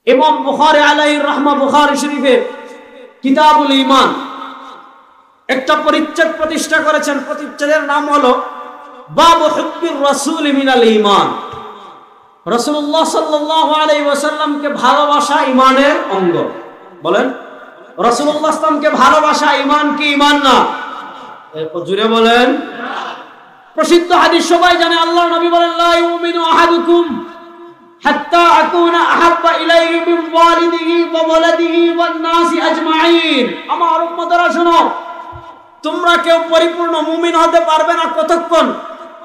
ইমাম বুখারী আলাইহির রাহমা বুখারী শরীফে কিতাবুল ঈমান একটা পরিচ্ছেদ প্রতিষ্ঠা করেছেন। পরিচ্ছেদের নাম হলো বাবু হুব্বির রাসূল মিনাল ঈমান। রাসূলুল্লাহ সাল্লাল্লাহু আলাইহি ওয়াসাল্লামকে ভালোবাসা ঈমানের অঙ্গ। বলেন, রাসূলুল্লাহ সাল্লামকে ভালোবাসা ঈমান কি ঈমান না? জোরে বলেন। প্রসিদ্ধ হাদিস সবাই জানে, আল্লাহর নবী বলেন, লা ইউমিনু আহাদুকুম হাত্তা আকুনা আহাব্বা ইলাইহি মিন ওয়ালিদিহি ওয়া ওয়ালাদিহি ওয়ান নাসি আজমাইন। আমার উম্মতরা শোনো, তোমরা কেউ পরিপূর্ণ মুমিন হতে পারবে না কতক্ষণ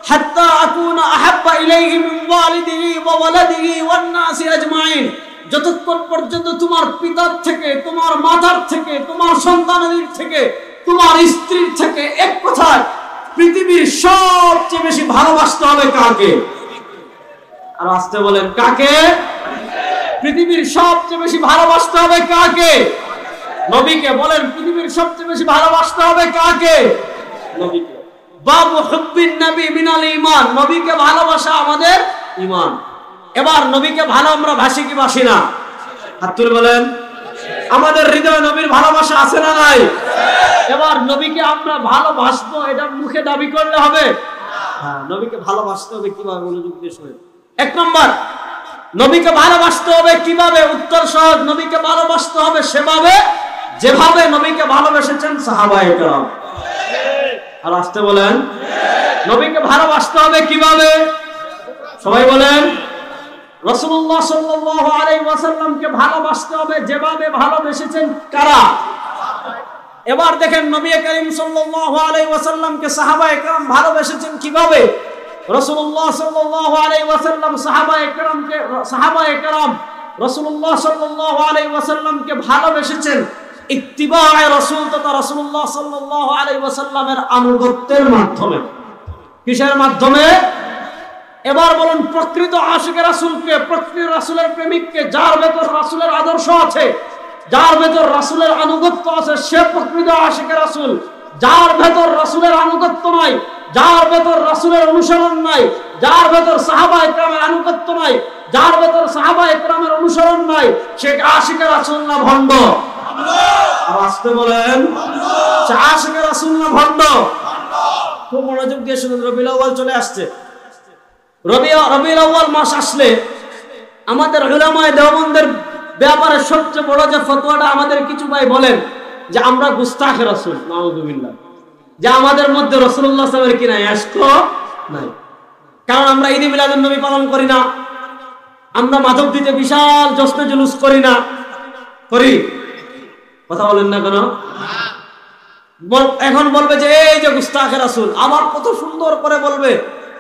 হাত্তা আকুনা আহাব্বা ইলাইহি মিন ওয়ালিদিহি ওয়া ওয়ালাদিহি ওয়ান নাসি আজমাইন, যতক্ষণ পর্যন্ত তোমার পিতার থেকে, তোমার মাতার থেকে, তোমার সন্তানাদির থেকে, তোমার স্ত্রীর থেকে, এক কথায় পৃথিবীর সবচেয়ে বেশি ভালোবাসতে হবে কাকে? আর আসতে বলেন, কাকে? পৃথিবীর সবচেয়ে বেশি ভালোবাসতে হবে কাকে? নবীকে। বলেন, পৃথিবীর সবচেয়ে বেশি ভালোবাসতে হবে কাকে? নবীকে। বাবু হুব্বিন নবী মিনাল ঈমান, নবীকে ভালোবাসা আমাদের ঈমান। এবার নবীকে ভালো আমরা ভাসি কি বাসি না? হাত তুলে বলেন। আমাদের হৃদয়ে নবীর ভালোবাসা আছে না নাই? এবার নবীকে আমরা ভালোবাসবো, এটা মুখে দাবি করলে হবে? হ্যাঁ, নবীকে ভালোবাসতে হবে কিভাবে? মনোযোগ দিয়ে শুনেন। এক নম্বর, নবীকে ভালোবাসতে হবে কিভাবে? উত্তর সহজ, নবীকে ভালোবাসতে হবে সেভাবে যেভাবে নবীকে ভালোবেসেছেন সাহাবায়ে কেরাম। আর আসতে বলেন, নবীকে ভালোবাসতে হবে কিভাবে? সবাই বলেন, রাসূলুল্লাহ সাল্লাল্লাহু আলাইহি ওয়াসাল্লামকে ভালোবাসতে হবে যেভাবে ভালোবেসেছেন কারা? এবার দেখেন, নবী করিম সাল্লাল্লাহু আলাইহি ওয়াসাল্লামকে সাহাবায়ে কেরাম ভালোবেসেছেন কিভাবে? রাসূলুল্লাহ সাল্লাল্লাহু আলাইহি ওয়াসাল্লাম সাহাবায়ে কেরাম রাসূলুল্লাহ সাল্লাল্লাহু আলাইহি ওয়াসাল্লামকে ভালোবেসেছেন ইত্তিবায়ে রাসূল তথা রাসূলুল্লাহ সাল্লাল্লাহু আলাইহি ওয়াসাল্লামের আনুগত্যের মাধ্যমে। কিসের মাধ্যমে? এবার বলুন, প্রকৃত আশিকে রাসূলকে, প্রকৃত রাসূলের প্রেমিককে, যার ভেতর রাসূলের আদর্শ আছে, যার ভেতর রাসূলের আনুগত্য আছে, সে প্রকৃত আশিকে রাসূল। যার ভেতর রাসূলের আনুগত্য নাই, যার ভেতর রাসূলের অনুসরণ নাই, যার ভেতর সাহাবায়ে কেরামের আনুগত্য নাই, যার ভেতর সাহাবায়ে কেরামের অনুসরণ নাই, সে আশিকে রাসূল না ভণ্ড? আসতে বলেন, আশিকে রাসূল না ভণ্ড? খুব মনোযোগ দিয়ে শুনুন। রবিউল আউয়াল চলে আসছে। রবিউল আউয়াল মাস আসলে আমাদের উলামায়ে দেওবন্দের ব্যাপারে সবচেয়ে বড় যে ফতোয়াটা আমাদের কিছু ভাই বলেন যে আমরা গুস্তাখে রাসূল, নাউযুবিল্লাহ, যে আমাদের মধ্যে রাসূলুল্লাহ সাল্লাল্লাহু আলাইহি ওয়াসাল্লামের কি নাই? আশক নাই। কারণ আমরা ঈদে মিলাদুন নবী পালন করি না, আমরা মাধবদীতে বিশাল জশ্নে জুলুস করি না। করি? কথা বলেন না কেন? এখন বলবে যে এই যে গুস্তাখে রাসূল, আবার কত সুন্দর করে বলবে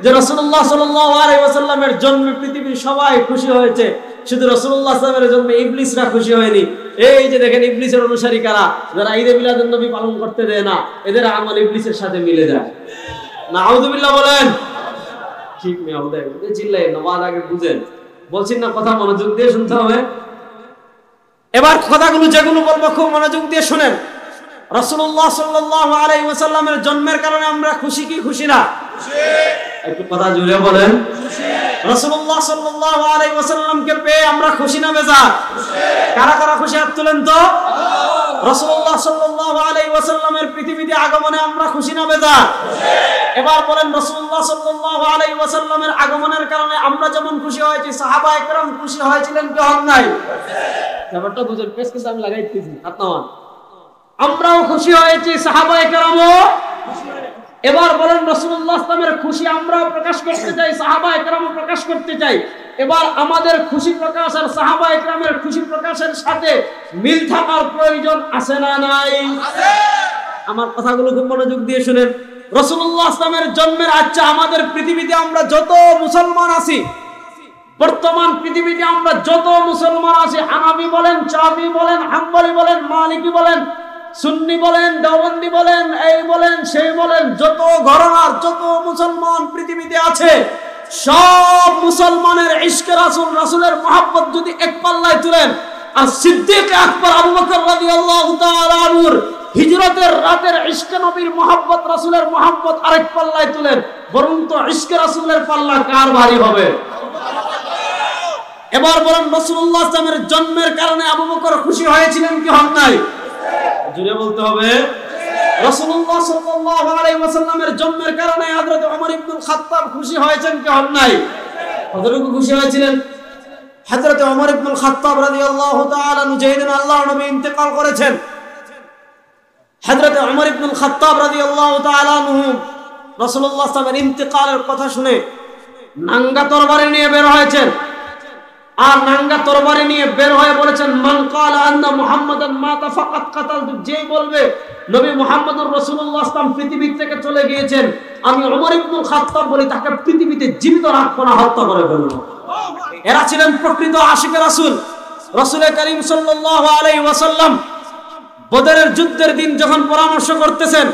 যে রাসূলুল্লাহ সাল্লাল্লাহু আলাইহি ওয়াসাল্লামের জন্মে পৃথিবীর সবাই খুশি হয়েছে, শুধু রাসূলুল্লাহ সাল্লাল্লাহু আলাইহি ওয়াসাল্লামের জন্মে ইবলিসরা খুশি হয়নি। এই যে দেখেন, ইবলিসের অনুসারী কারা? যারা ঈদে মিলাদুন নবী পালন করতে দেয় না, এদের আমল ইবলিসের সাথে মিলে যায়। নাউযুবিল্লাহ বলেন। ঠিক মেয়ে ওদের চিল্লাই না, ওয়াজ আগে বুঝেন। বলছেন না কথা, মনোযোগ দিয়ে শুনতে হবে। এবার কথাগুলো যেগুলো বলবো খুব মনোযোগ দিয়ে শুনেন। রাসূলুল্লাহ সাল্লাল্লাহু আলাইহি ওয়াসাল্লামের জন্মের কারণে আমরা খুশি কি খুশি না? একটু কথা জুড়ে বলেন। রাসূলুল্লাহ সাল্লাল্লাহু আলাইহি ওয়াসাল্লামকে পেয়ে আমরা খুশি না বেজার? কারা কারা খুশি? হাত তুলেন তো। রাসূলুল্লাহ সাল্লাল্লাহু আলাইহি ওয়াসাল্লামের পৃথিবীতে আগমনে আমরা খুশি না বেজার? এবার বলেন, রাসূলুল্লাহ সাল্লাল্লাহু আলাইহি ওয়াসাল্লামের আগমনের কারণে আমরা যেমন খুশি হয়েছি, সাহাবায়ে কেরাম খুশি হয়েছিলেন কি হন নাই? ব্যাপারটা বুঝুন, পেশ কিন্তু আমি লাগাইতেছি। আপনারা আমরাও খুশি হয়েছি, সাহাবায়ে কেরামও খুশি হয়েছে। এবার বলেন, রাসূলুল্লাহ সাল্লামের খুশি আমরাও প্রকাশ করতে চাই, সাহাবায়ে কেরামও প্রকাশ করতে চাই। এবার আমাদের খুশি প্রকাশ আর সাহাবায়ে কেরামের খুশি প্রকাশের সাথে মিল থাকার প্রয়োজন আছে না নাই? আছে। আমার কথাগুলো খুব মনোযোগ দিয়ে শুনেন। রাসূলুল্লাহ সাল্লামের জন্মের আচ্ছা আমাদের পৃথিবীতে আমরা যত মুসলমান আছি, বর্তমান পৃথিবীতে আমরা যত মুসলমান আছি, হানাফি বলেন, শাফি বলেন, হাম্বলি বলেন, মালিকি বলেন, সুন্নি বলেন, দেওবন্দি বলেন, এই বলেন, সেই বলেন, যত ঘরানার যত মুসলমান পৃথিবীতে আছে, সব মুসলমানের ইশকে রাসূল, রাসূলের মহব্বত যদি এক পাল্লায় তুলেন, আর সিদ্দিক আকবর আবু বকর রাদিয়াল্লাহু তাআলা আনহুর হিজরতের রাতের ইশকে নবীর মহব্বত, রাসূলের মহব্বত আরেক পাল্লায় তুলেন, বরং তো ইশকে রাসূলের পাল্লা কার ভারী হবে? এবার বলেন রাসূলুল্লাহ সাল্লাল্লাহু আলাইহি ওয়াসাল্লামের জন্মের কারণে আবু বকর খুশি হয়েছিলেন কি হন নাই? জোরে বলতে হবে। রাসূলুল্লাহ সাল্লাল্লাহু আলাইহি ওয়াসাল্লামের জন্মের কারণে হযরত ওমর ইবনুল খাত্তাব খুশি হয়েছেন কি হন নাই? কতটুকু খুশি হয়েছিলেন? হযরত ওমর ইবনুল খাত্তাব রাদিয়াল্লাহু তাআলা আনহু যেদিন আল্লাহর নবী ইন্তেকাল করেছেন, হযরত ওমর ইবনুল খাত্তাব রাদিয়াল্লাহু তাআলা আনহু রাসূলুল্লাহ সাল্লাল্লাহু আলাইহি ওয়াসাল্লামের ইন্তেকালের কথা শুনে নাঙ্গা তরবারি নিয়ে বের হয়েছেন। আর নাঙ্গা তরবারি নিয়ে বের হয়ে বলেছেন, মান ক্বালা আন্না মুহাম্মাদান মাতা ফাকাত কাতালতু, যে বলবে নবী মুহাম্মদুর রাসূলুল্লাহ সাল্লাল্লাহু আলাইহি ওয়াসাল্লাম পৃথিবী থেকে চলে গিয়েছেন, আমি ওমর ইবনুল খাত্তাব বলি তাকে পৃথিবীতে জীবিত রাখবো না, হত্যা করে ফেলবো। এরা ছিলেন প্রকৃত আশিকে রাসূল। রাসূল করিম সাল্লাল্লাহু আলাইহি ওয়াসাল্লাম বদরের যুদ্ধের দিন যখন পরামর্শ করতেছেন,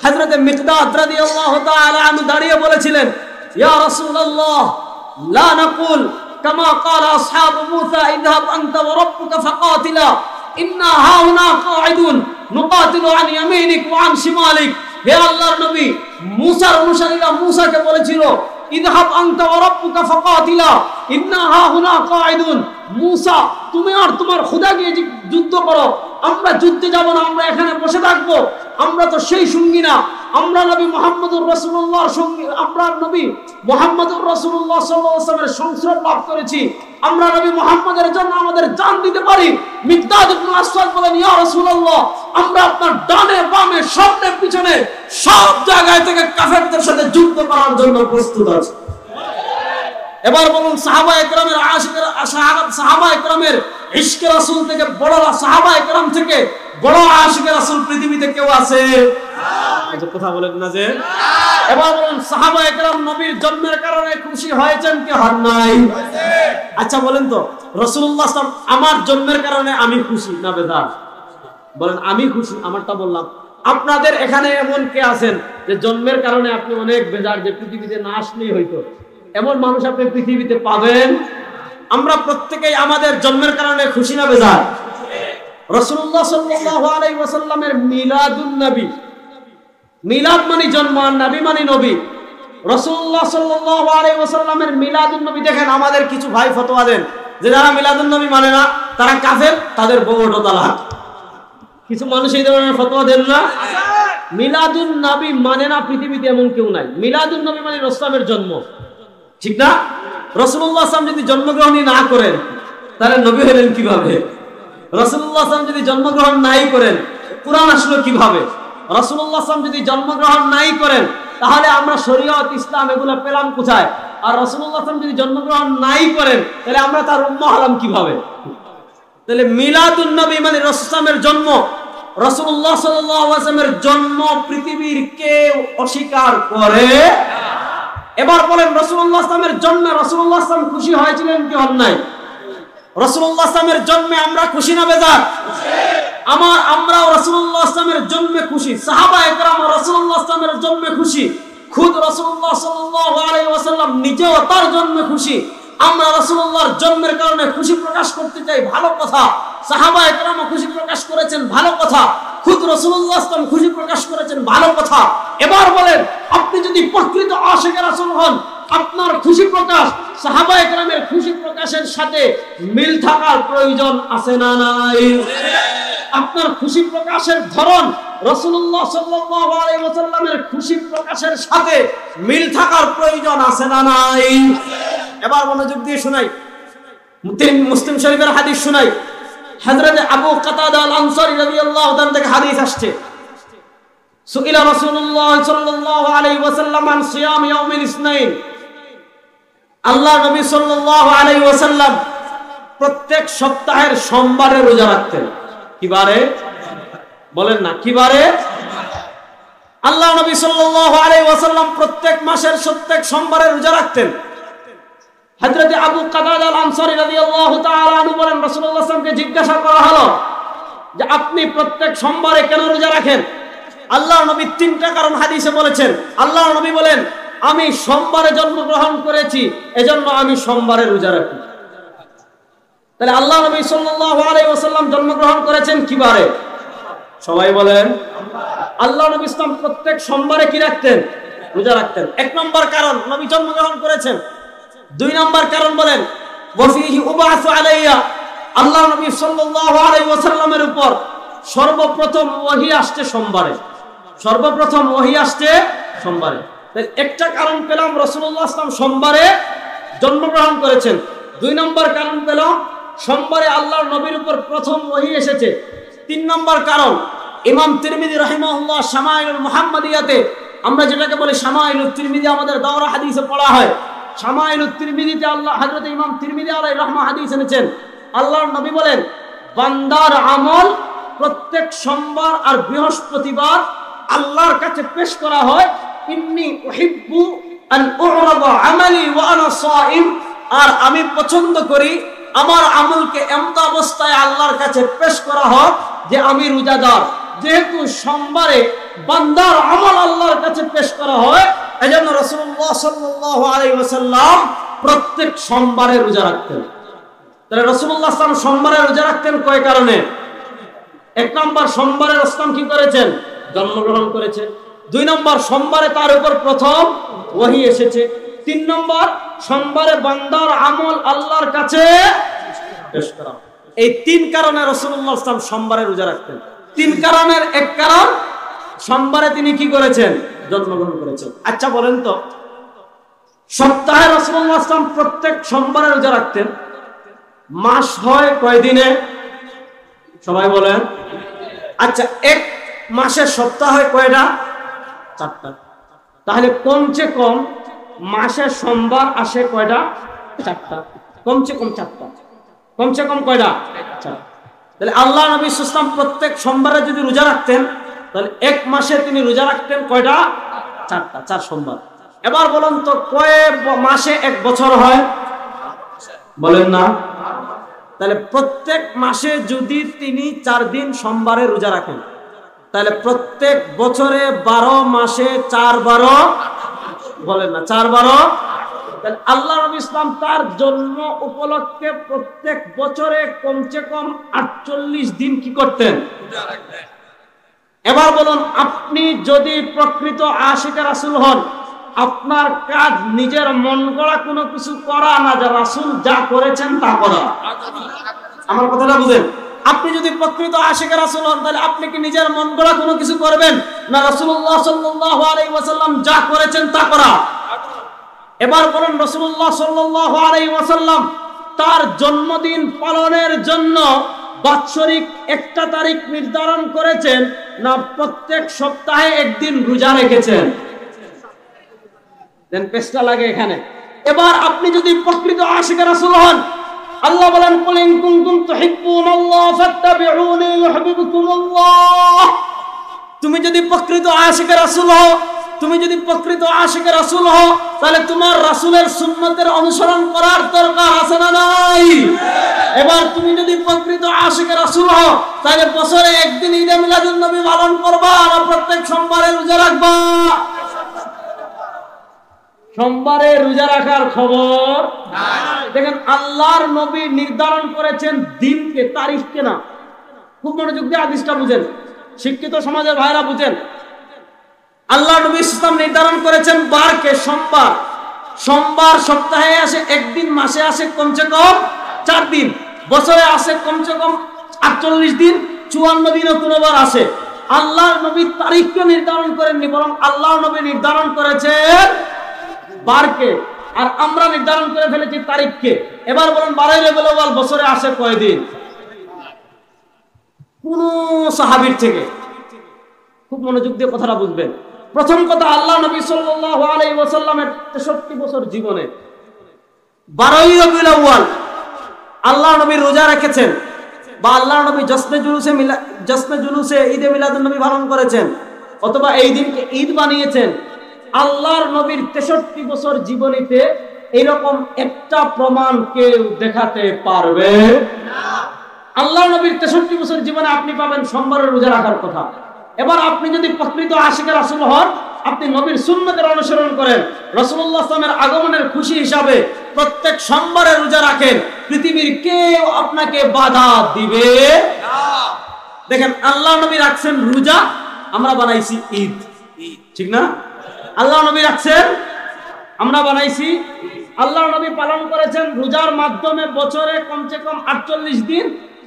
হযরত মিকদাদ রাদিয়াল্লাহু তাআলা আনহু দাঁড়িয়ে বলেছিলেন, ইয়া রাসূলুল্লাহ লা নাকুল কামা ক্বালা আসহাবু মূসা ইযহাব আনতা ওয়া রাব্বুকা ফাকাতিলা ইন্না হাউনা কাঈদুন নুকাতিলু আন ইয়ামিনিক ওয়া আন শিমালিক। হে আল্লাহর নবী, মূসার অনুসারীরা মূসাকে বলেছিল, ইযহাব আনতা ওয়া রাব্বুকা ফাকাতিলা ইন্না হাউনা কাঈদুন, মূসা তুমি আর তোমার খোদা গিয়ে যুদ্ধ করো, আমরা যুদ্ধে যাব না, আমরা এখানে বসে থাকবো। আমরা তো সেই সঙ্গী না, আমরা নবী মুহাম্মদুর রাসূলুল্লাহর সঙ্গী, আমরা নবী মুহাম্মদুর রাসূলুল্লাহ সাল্লাল্লাহু আলাইহি ওয়াসাল্লামের সংস্রব লাভ করেছি, আমরা নবী মুহাম্মদের জন্য আমাদের জান দিতে পারি। মিকদাদ ইবনে আসওয়াদ বলেন, ইয়া রাসূলুল্লাহ, আমরা আপনার ডানে বামে সামনে পিছনে সব জায়গায় থেকে কাফেরদের সাথে যুদ্ধ করার জন্য প্রস্তুত আছি। এবার বলুন, সাহাবায়ে কেরামের আশিকের সাহাবায়ে কেরামের ইশকে রাসূল থেকে বড় সাহাবায়ে কেরাম থেকে বড় আশিকে রাসূল পৃথিবীতে কেউ আছে? আচ্ছা, কথা বলেন না যে। এবার বলুন, সাহাবায়ে কেরাম নবীর জন্মের কারণে খুশি হয়েছেন কি হন নাই? আচ্ছা বলেন তো, রাসূলুল্লাহ সাল্লাল্লাহু আলাইহি ওয়াসাল্লাম আমার জন্মের কারণে আমি খুশি না বেজার? বলেন আমি খুশি, আমারটা বললাম। আপনাদের এখানে এমন কে আছেন যে জন্মের কারণে আপনি অনেক বেজার, যে পৃথিবীতে না আসলেই হইতো? এমন মানুষ আপনি পৃথিবীতে পাবেন? আমরা প্রত্যেকেই আমাদের জন্মের কারণে খুশি না বেজার? রাসূলুল্লাহ সাল্লাল্লাহু আলাইহি ওয়াসাল্লামের মিলাদুন নবী, মিলাদ মানে জন্ম, আর নবী মানে নবী। রাসূলুল্লাহ সাল্লাল্লাহু আলাইহি ওয়াসাল্লামের মিলাদুন নবী দেখেন, আমাদের কিছু ভাই ফতোয়া দেন যে যারা মিলাদুন নবী মানে না তারা কাফের, তাদের বউটা তালাক। কিছু মানুষ এই ধরনের ফতোয়া দেন না? মিলাদুন নবী মানে না পৃথিবীতে এমন কেউ নাই। মিলাদুন নবী মানে রাসূলের জন্ম, ঠিক না? রাসূলুল্লাহ সাল্লাল্লাহু আলাইহি ওয়াসাল্লাম যদি জন্মগ্রহণই না করেন তাহলে নবী হলেন কিভাবে? রাসূলুল্লাহ সাল্লাল্লাহু আলাইহি ওয়াসাল্লাম যদি জন্মগ্রহণ নাই করেন কুরআন আসলো কিভাবে? রাসূলুল্লাহ সাল্লাল্লাহু আলাইহি ওয়াসাল্লাম যদি জন্মগ্রহণ নাই করেন তাহলে আমরা শরীয়ত ইসলাম এগুলো পেলাম কোথায়? আর রাসূলুল্লাহ সাল্লাল্লাহু আলাইহি ওয়াসাল্লাম যদি জন্মগ্রহণ নাই করেন তাহলে আমরা তার উম্মাহ হলাম কিভাবে? তাহলে মিলাদুন নবী মানে রাসূলের জন্ম। রাসূলুল্লাহ সাল্লাল্লাহু আলাইহি ওয়াসাল্লামের জন্ম পৃথিবীর কেউ অস্বীকার করে না। এবার বলেন, রাসূলুল্লাহ সাল্লাল্লাহু আলাইহি ওয়াসাল্লামের জন্মে রাসূলুল্লাহ সাল্লাল্লাহু আলাইহি ওয়াসাল্লাম খুশি হয়েছিলেন কি হন নাই? রাসূলুল্লাহ সাল্লাল্লাহু আলাইহি ওয়াসাল্লামের জন্মে আমরা খুশি না বেজার? আমরাও রাসূলুল্লাহ সাল্লাল্লাহু আলাইহি ওয়াসাল্লামের জন্মে খুশি, সাহাবায়ে কেরাম রাসূলুল্লাহ সাল্লাল্লাহু আলাইহি ওয়াসাল্লামের জন্মে খুশি, খুদ রাসূলুল্লাহ সাল্লাল্লাহু আলাইহি ওয়াসাল্লাম নিজেও তার জন্মে খুশি। আমরা রাসূলুল্লাহর জন্মের কারণে খুশি প্রকাশ করতে চাই, ভালো কথা। সাহাবায়ে কেরাম খুশি প্রকাশ করেছেন, ভালো কথা। খুদ রাসূলুল্লাহ সাল্লাল্লাহু আলাইহি ওয়াসাল্লাম খুশি প্রকাশ করেছেন, ভালো কথা। এবার বলেন, আপনি যদি প্রকৃত আশিকে রাসূল হন, আপনার খুশি প্রকাশ সাহাবায়ে কেরামের খুশি প্রকাশের সাথে মিল থাকার প্রয়োজন আছে না নাই? আপনার খুশি প্রকাশের ধরন রাসূলুল্লাহ সাল্লাল্লাহু আলাইহি ওয়াসাল্লামের খুশি প্রকাশের সাথে মিল থাকার প্রয়োজন আছে না নাই? এবার মনোযোগ দিয়ে শুনাই, মুসলিম শরীফের হাদিস শুনাই। হযরত আবু কাতাদা আল আনসারী রাদিয়াল্লাহু তাআলা থেকে হাদিস আসছে, সুইলা রাসূলুল্লাহ সাল্লাল্লাহু আলাইহি ওয়াসাল্লাম আন সিয়াম ইয়াউমিল ইসনাইন। আল্লাহ নবী সাল্লাল্লাহু আলাইহি ওয়াসাল্লাম প্রত্যেক সপ্তাহের সোমবারে রোজা রাখতেন। কি বারে? বলেন না, কি বারে? আল্লাহ নবী সাল্লাল্লাহু আলাইহি ওয়াসাল্লাম প্রত্যেক মাসের প্রত্যেক সোমবারে রোজা রাখতেন। হযরত আবু কাতাদা আল আনসারী রাদিয়াল্লাহু তাআলা আনহু বলেন, রাসূলুল্লাহ সাল্লাল্লাহু আলাইহি ওয়াসাল্লামকে জিজ্ঞাসা করা হলো যে আপনি প্রত্যেক সোমবারে কেন রোজা রাখেন? আল্লাহ নবী তিনটা কারণ হাদিসে বলেছেন। আল্লাহ নবী বলেন, আমি সোমবারে জন্মগ্রহণ করেছি, এজন্য আমি সোমবারে রোজা রাখি। তাহলে আল্লাহ নবী সাল্লাল্লাহু আলাইহি ওয়াসাল্লাম জন্মগ্রহণ করেছেন কি বারে? সবাই বলেন। আল্লাহ নবী ইসলাম প্রত্যেক সোমবারে কি রাখতেন? রোজা রাখতেন। এক নম্বর কারণ, নবী জন্মগ্রহণ করেছেন। দুই নম্বর কারণ বলেন, ওয়া ফীহি উবআসু আলাইয়া, আল্লাহ নবী সাল্লাল্লাহু আলাইহি ওয়াসাল্লামের উপর সর্বপ্রথম ওহী আসছে সোমবারে। সর্বপ্রথম ওহী আসছে সোমবারে। একটা কারণ পেলাম, রাসূলুল্লাহ সাল্লাল্লাহু আলাইহি ওয়াসাল্লাম সোমবারে জন্মগ্রহণ করেছেন। 2 নম্বর কারণ পেলাম, সোমবারে আল্লাহর নবীর উপর প্রথম ওহী এসেছে। 3 নম্বর কারণ, ইমাম তিরমিজি রাহিমাহুল্লাহ শামাইলুল মুহাম্মাদিয়াতে, আমরা যেটাকে বলি শামাইলুত তিরমিজি, আমাদের দাওরা হাদিসে পড়া হয়, শামাইলুত তিরমিজিতে আল্লাহ হযরত ইমাম তিরমিজি আলাইহির রাহমাহ হাদিস এনেছেন। আল্লাহর নবী বলেন, বান্দার আমল প্রত্যেক সোমবার আর বৃহস্পতিবার আল্লাহর কাছে পেশ করা হয়। ইন্নী উহিব্বু আন উ'রাদা আমালি ওয়া আনা সাইম, আর আমি পছন্দ করি আমার আমলকে এমন অবস্থায় আল্লাহর কাছে পেশ করা হয় যে আমি রোজাদার। যেহেতু সোমবারে বান্দার আমল আল্লাহর কাছে পেশ করা হয়, এজন্য রাসূলুল্লাহ সাল্লাল্লাহু আলাইহি ওয়াসাল্লাম প্রত্যেক সোমবারে রোজা রাখতেন। তাহলে রাসূলুল্লাহ সাল্লাল্লাহু আলাইহি ওয়াসাল্লাম সোমবারে রোজা রাখতেন কয় কারণে? 1 নম্বর, সোমবারে রাসূল কি করেছেন? জন্মগ্রহণ করেছে। 2 নম্বর, সোমবারে তার উপর প্রথম ওহী এসেছে। 3 নম্বর, সোমবারে বান্দার আমল আল্লাহর কাছে পেশ করা। এই 3 কারণে রাসূলুল্লাহ সাল্লাল্লাহু আলাইহি ওয়াসাল্লাম সোমবারে রোজা রাখতেন। 3 কারণের এক কারণ, সোমবারে তিনি কি করেছেন? জন্মগ্রহণ করেছেন। আচ্ছা বলেন তো, সপ্তাহে রাসূলুল্লাহ সাল্লাল্লাহু আলাইহি ওয়াসাল্লাম প্রত্যেক সোমবারে রোজা রাখতেন, মাস হয় কয় দিনে? সবাই বলেন। আচ্ছা, এক মাসের সপ্তাহ হয় কয়টা? 4টা। তাহলে কমসে কম মাসের সোমবার আসে কয়টা? 4টা। কমসে কম 4টা। কমসে কম কয়টা? 4। তাহলে আল্লাহ নবী সাল্লাল্লাহু আলাইহি ওয়াসাল্লাম প্রত্যেক সোমবারে যদি রোজা রাখতেন, তাহলে এক মাসে তিনি রোজা রাখতেন কয়টা? 4টা, 4 সোমবার। এবার বলুন তো, কয় মাসে 1 বছর হয়? বলেন না। তাহলে প্রত্যেক মাসে যদি তিনি 4 দিন সোমবারে রোজা রাখেন, তাহলে প্রত্যেক বছরে 12 মাসে 4-12, বলেন না, 4-12। তাহলে আল্লাহ নবী ইসলাম তার জন্ম উপলক্ষে প্রত্যেক বছরে কমসে কম 48 দিন কি করতেন? রোজা রাখতেন। এবার বলুন, আপনি যদি প্রকৃত আশিকে রাসূল হন, আপনার কাজ নিজের মন গড়া কোনো কিছু করা না, যা রাসূল যা করেছেন তা করা। আমার কথাটা বুঝেন? আপনি যদি প্রকৃত আশিকে রাসূল হন, তাহলে আপনি কি নিজের মন গড়া কোনো কিছু করবেন না? রাসূলুল্লাহ সাল্লাল্লাহু আলাইহি ওয়াসাল্লাম যা করেছেন তা করা। এবার বলেন, রাসূলুল্লাহ সাল্লাল্লাহু আলাইহি ওয়াসাল্লাম তার জন্মদিন পালনের জন্য বাৎসরিক একটা তারিখ নির্ধারণ করেছেন না প্রত্যেক সপ্তাহে একদিন রোজা রেখেছেন? দেন পেশটা লাগে এখানে। এবার আপনি যদি প্রকৃত আশিকে রাসূল হন, আল্লাহ বলেন, কুল ইন কুনতুম তুহিব্বুনাল্লাহ ফাত্তাবিউনি ইউহিব্বুকুমুল্লাহ। তুমি যদি প্রকৃত আশিকে রাসূল হও, তুমি যদি প্রকৃত আশিকে রাসূল হও, তাহলে তোমার রাসূলের সুন্নতের অনুসরণ করার দরকার আছে না নাই? এবার তুমি যদি প্রকৃত আশিকে রাসূল হও, তাহলে বছরে একদিন ঈদে মিলাদুন নবী পালন করবা আর প্রত্যেক সোমবারে রোজা রাখবা। সোমবারে রোজা রাখার খবর নাই। দেখেন, আল্লাহর নবী নির্ধারণ করেছেন দিনকে, তারিখকে না। খুব মনোযোগ দিয়ে হাদিসটা বুঝেন, শিক্ষিত সমাজের ভাইরা বুঝেন। আল্লাহ নবী ইসলাম নির্ধারণ করেছেন বারকে, সোমবার। সোমবার সপ্তাহে আসে একদিন, মাসে আসে কমসে কম 4 দিন, বছরে আসে কমসে কম 48 দিন, 54 দিনও কোনোবার আসে। আল্লাহ নবী তারিখকে নির্ধারণ করেননি, বরং আল্লাহ নবী নির্ধারণ করেছেন বারকে, আর আমরা নির্ধারণ করে ফেলেছি তারিখকে। এবার বলুন, 12 রবিউল আউয়াল বছরে আসে কয় দিন? কোন সাহাবীর থেকে। খুব মনোযোগ দিয়ে কথাটা বুঝবেন। প্রথম কথা, আল্লাহ নবী সাল্লাল্লাহু আলাইহি ওয়াসাল্লামের 63 বছর জীবনে 12 রবিউল আউয়াল আল্লাহ নবী রোজা রেখেছেন, বা আল্লাহ নবী জশ্নে জুলুসে ঈদে মিলাদুন নবী পালন করেছেন, অথবা এই দিনকে ঈদ বানিয়েছেন। আল্লাহর নবীর 63 বছর জীবনীতে এরকম একটা প্রমাণ কেউ দেখাতে পারবে না। আল্লাহ নবীর 63 বছর জীবনে আপনি পাবেন সোমবারের রোজা রাখার কথা। এবার আপনি যদি প্রকৃত আশিকে রাসূল হন, আপনি নবীর সুন্নতের অনুসরণ করেন, রাসূলুল্লাহ সাল্লাল্লাহু আলাইহি ওয়াসাল্লামের আগমনের খুশি হিসাবে প্রত্যেক সোমবারে রোজা রাখেন, পৃথিবীর কেউ আপনাকে বাধা দিবে না। দেখেন, আল্লাহ নবী রাখছেন রোজা, আমরা বানাইছি ঈদ, ঠিক না? আল্লাহ নবী রাখছেন আমরা বানাইছি। আল্লাহ নবী পালন করেছেন রোজার মাধ্যমে বছরে কমসে কম 48 দিন,